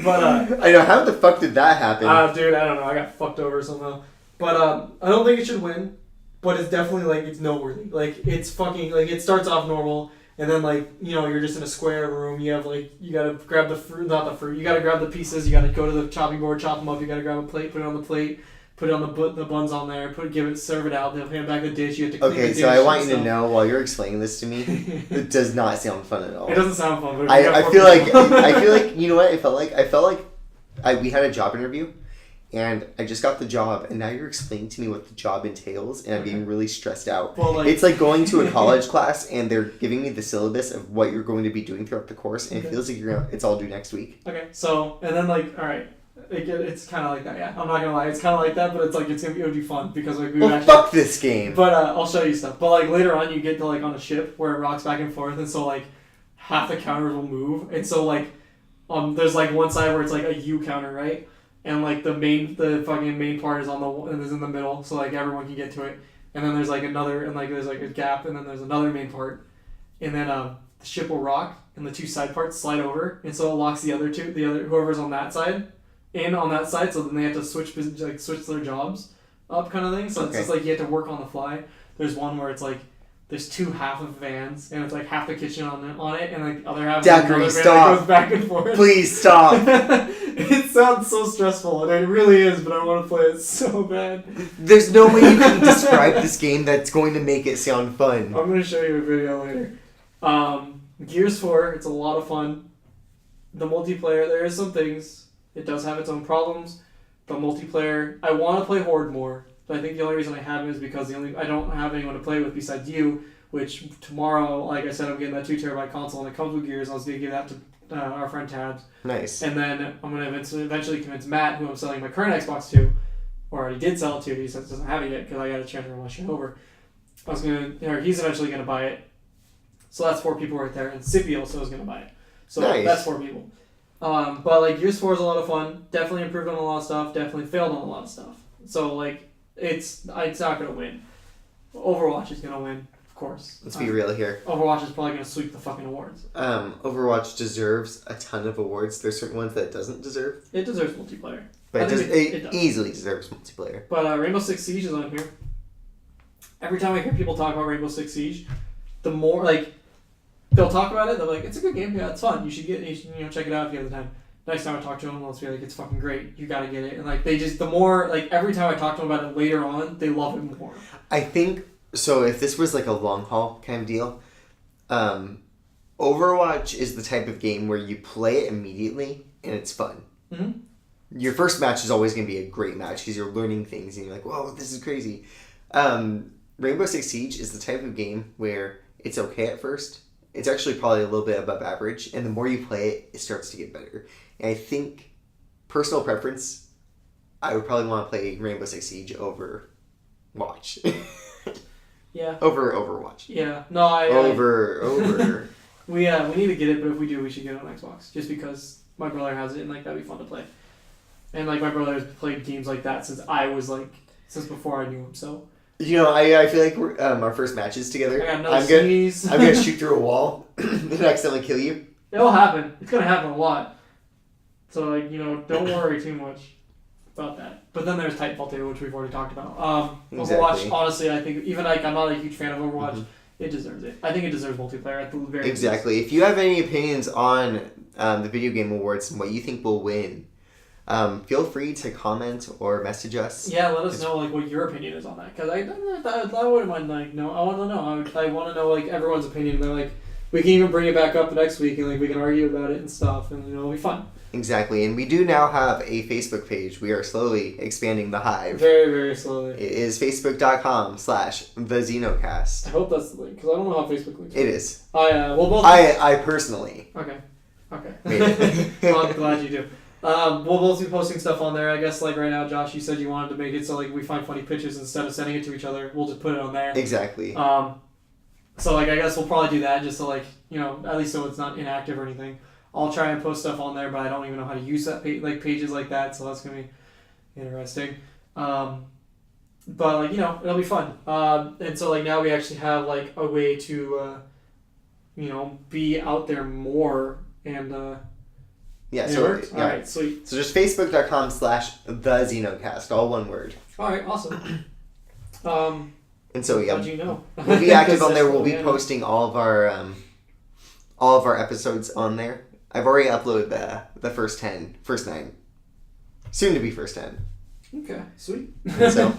I know, how the fuck did that happen? Dude, I don't know. I got fucked over somehow. But I don't think it should win. But it's definitely like it's noteworthy. Like it's fucking like it starts off normal, and then like you're just in a square room. You have like you gotta grab the fruit, not the fruit. You gotta grab the pieces. You gotta go to the chopping board, chop them up. You gotta grab a plate, put it on the plate. Put it on the buns on there. Serve it out. They'll hand back the dish. You have to clean the dish. Okay, so I want you to know while you're explaining this to me, it does not sound fun at all. It doesn't sound fun. But I feel like you know what? I felt like we had a job interview, and I just got the job, and now you're explaining to me what the job entails, and I'm getting really stressed out. Well, like, it's like going to a college class, and they're giving me the syllabus of what you're going to be doing throughout the course, and it feels like it's all due next week. Okay, so and then like all right. It's kind of like that, yeah. I'm not gonna lie, it's kind of like that, but it's like it would be fun because like we would actually. Fuck this game. But I'll show you stuff. But like later on, you get to like on a ship where it rocks back and forth, and so like half the counters will move, and so like there's like one side where it's like a U counter, right? And like the fucking main part is is in the middle, so like everyone can get to it. And then there's like another, and like there's like a gap, and then there's another main part, and then the ship will rock, and the 2 side parts slide over, and so it locks the other whoever's on that side. On that side, so then they have to switch their jobs up, kind of thing. So it's just like you have to work on the fly. There's one where it's like there's 2 half of vans, and it's like half the kitchen on it, and like the other half Daak, of another van stop. that goes back and forth. Please stop. It sounds so stressful, and it really is, but I want to play it so bad. There's no way you can describe this game that's going to make it sound fun. I'm going to show you a video later. Gears 4, it's a lot of fun. The multiplayer, there is some things. It does have its own problems. The multiplayer, I want to play Horde more, but I think the only reason I haven't is because I don't have anyone to play with besides you, which tomorrow, like I said, I'm getting that 2 terabyte console, and it comes with Gears. I was going to give that to our friend Tabs. Nice. And then I'm going to eventually convince Matt, who I'm selling my current Xbox to, or already did sell it to, he says doesn't have it yet because I got to transfer my shit over. He's eventually going to buy it. So that's 4 people right there, and Sippy also is going to buy it. So nice. That's 4 people. But like Gears 4 is a lot of fun. Definitely improved on a lot of stuff. Definitely failed on a lot of stuff. So like it's not gonna win. Overwatch is gonna win, of course. Let's be real here. Overwatch is probably gonna sweep the fucking awards. Overwatch deserves a ton of awards. There's certain ones that it doesn't deserve. It deserves multiplayer. But it does. Easily deserves multiplayer. But Rainbow Six Siege is on here. Every time I hear people talk about Rainbow Six Siege, the more like. They'll talk about it. They're like, "It's a good game. Yeah, it's fun. You should check it out if you have the time." Next time I talk to them, they'll be like, "It's fucking great. You gotta get it." And like the more like every time I talk to them about it later on, they love it more. I think so. If this was like a long haul kind of deal, Overwatch is the type of game where you play it immediately and it's fun. Mm-hmm. Your first match is always going to be a great match because you're learning things and you're like, "Whoa, this is crazy." Rainbow Six Siege is the type of game where it's okay at first. It's actually probably a little bit above average, and the more you play it, it starts to get better. And I think, personal preference, I would probably want to play Rainbow Six Siege over Watch. Yeah. Over Overwatch. Yeah. No, Over. We need to get it, but if we do, we should get it on Xbox. Just because my brother has it, and like that'd be fun to play. And like my brother has played games like that since before I knew him, so. You know, I feel like we're, our first matches together. I got no sneeze. I'm gonna shoot through a wall and accidentally kill you. It'll happen. It's gonna happen a lot. So like don't worry too much about that. But then there's Titanfall 2, which we've already talked about. Exactly. Overwatch, honestly, I think even like I'm not a huge fan of Overwatch. Mm-hmm. It deserves it. I think it deserves multiplayer at the very least. Exactly. If you have any opinions on the video game awards and what you think will win. Feel free to comment or message us. Yeah, let us know like what your opinion is on that, because I wouldn't mind I want to know. I want to know like everyone's opinion. They're like, we can even bring it back up the next week and like we can argue about it and stuff, and it'll be fun. Exactly, and we do now have a Facebook page. We are slowly expanding the hive. Very, very slowly. It is facebook.com/the Xenocast. I hope that's the link, because I don't know how Facebook links. It is. We'll both. I personally. Okay. Made it. Well, I'm glad you do. We'll both be posting stuff on there. I guess like right now, Josh, you said you wanted to make it so like we find funny pictures instead of sending it to each other. We'll just put it on there. Exactly. So like I guess we'll probably do that just so like at least so it's not inactive or anything. I'll try and post stuff on there, but I don't even know how to use that pages like that, so that's gonna be interesting. But like it'll be fun. And so like now we actually have like a way to be out there more and yeah. it So works? yeah. All right, sweet. So just facebook.com/the Xenocast, all one word. All right, awesome. And so yeah, how'd you know? we'll be active on there. We'll be posting all of our episodes on there. I've already uploaded the first 9, soon to be first 10. Okay, sweet. And so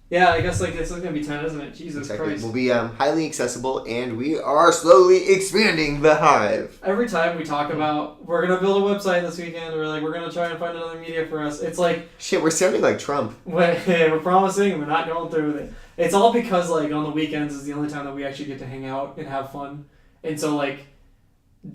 yeah, I guess like it's gonna be 10, isn't it? Jesus exactly. Christ. We'll be highly accessible, and we are slowly expanding the hive. Every time we talk about we're gonna build a website this weekend, we're gonna try and find another media for us. It's like Shit, we're sounding like Trump. we're promising, we're not going through with it. It's all because like on the weekends is the only time that we actually get to hang out and have fun, and so like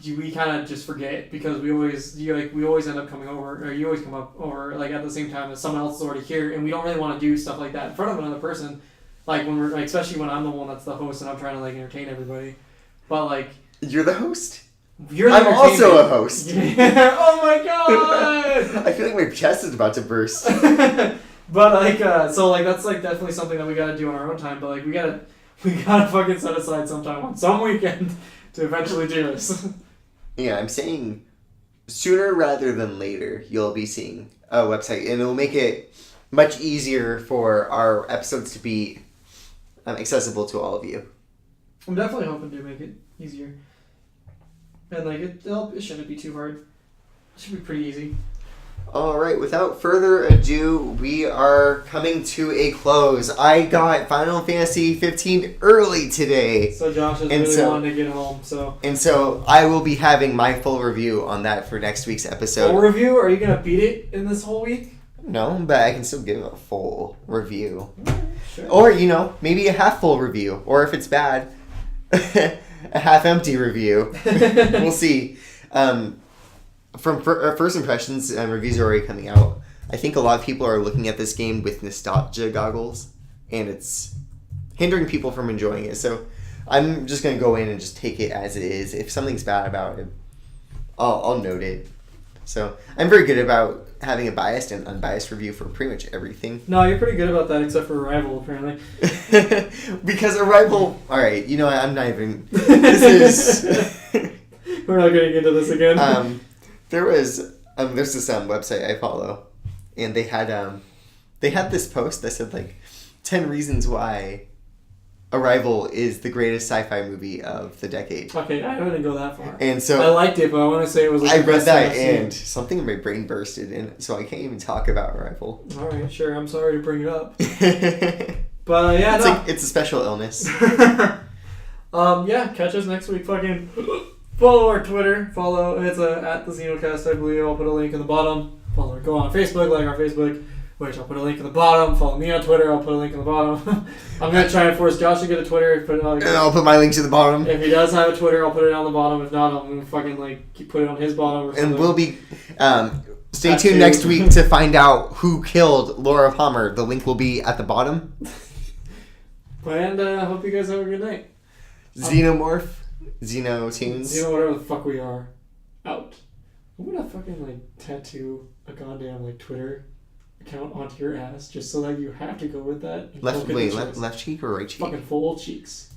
we kind of just forget because we always end up coming over, or you always come up over like at the same time as someone else is already here, and we don't really want to do stuff like that in front of another person, like when we're like, especially when I'm the one that's the host and I'm trying to like entertain everybody, but like You're the host. I'm also a host. Oh my god! I feel like my chest is about to burst. But like so like that's like definitely something that we gotta do on our own time, but like we gotta fucking set aside some time on some weekend to eventually do this. Yeah, I'm saying sooner rather than later you'll be seeing a website, and it'll make it much easier for our episodes to be accessible to all of you. I'm definitely hoping to make it easier. And like it shouldn't be too hard. It should be pretty easy. Alright, without further ado, we are coming to a close. I got Final Fantasy 15 early today. So Josh is really wanting to get home, so... And so I will be having my full review on that for next week's episode. Full review? Are you going to beat it in this whole week? No, but I can still give a full review. Sure. Or, maybe a half full review. Or if it's bad, a half empty review. We'll see. From first impressions, reviews are already coming out. I think a lot of people are looking at this game with nostalgia goggles, and it's hindering people from enjoying it. So I'm just going to go in and just take it as it is. If something's bad about it, I'll note it. So I'm very good about having a biased and unbiased review for pretty much everything. No, you're pretty good about that, except for Arrival, apparently. Because Arrival... Alright, I'm not even... This is... We're not getting into this again. There's this website I follow, and they had this post that said like 10 reasons why Arrival is the greatest sci-fi movie of the decade. Okay, I didn't go that far. And so I liked it, but I want to say it was like I read that and something in my brain bursted, and so I can't even talk about Arrival. All right, sure. I'm sorry to bring it up. But yeah, it's a special illness. Yeah, catch us next week. Fucking follow our Twitter. It's at the Xenocast, I believe. I'll put a link in the bottom. Go on Facebook, like our Facebook, which I'll put a link in the bottom. Follow me on Twitter. I'll put a link in the bottom. I'm gonna try and force Josh to get a Twitter. And I'll put my links in the bottom. If he does have a Twitter, I'll put it on the bottom. If not, I'm gonna fucking put it on his bottom. Or something. And we'll be stay tuned next week to find out who killed Laura Palmer. The link will be at the bottom. And I hope you guys have a good night. Xenomorph, Xenotunes. Whatever the fuck we are. Out. I'm gonna fucking tattoo a goddamn Twitter account onto your ass just so that you have to go with that. Left cheek or right cheek? Fucking full cheeks.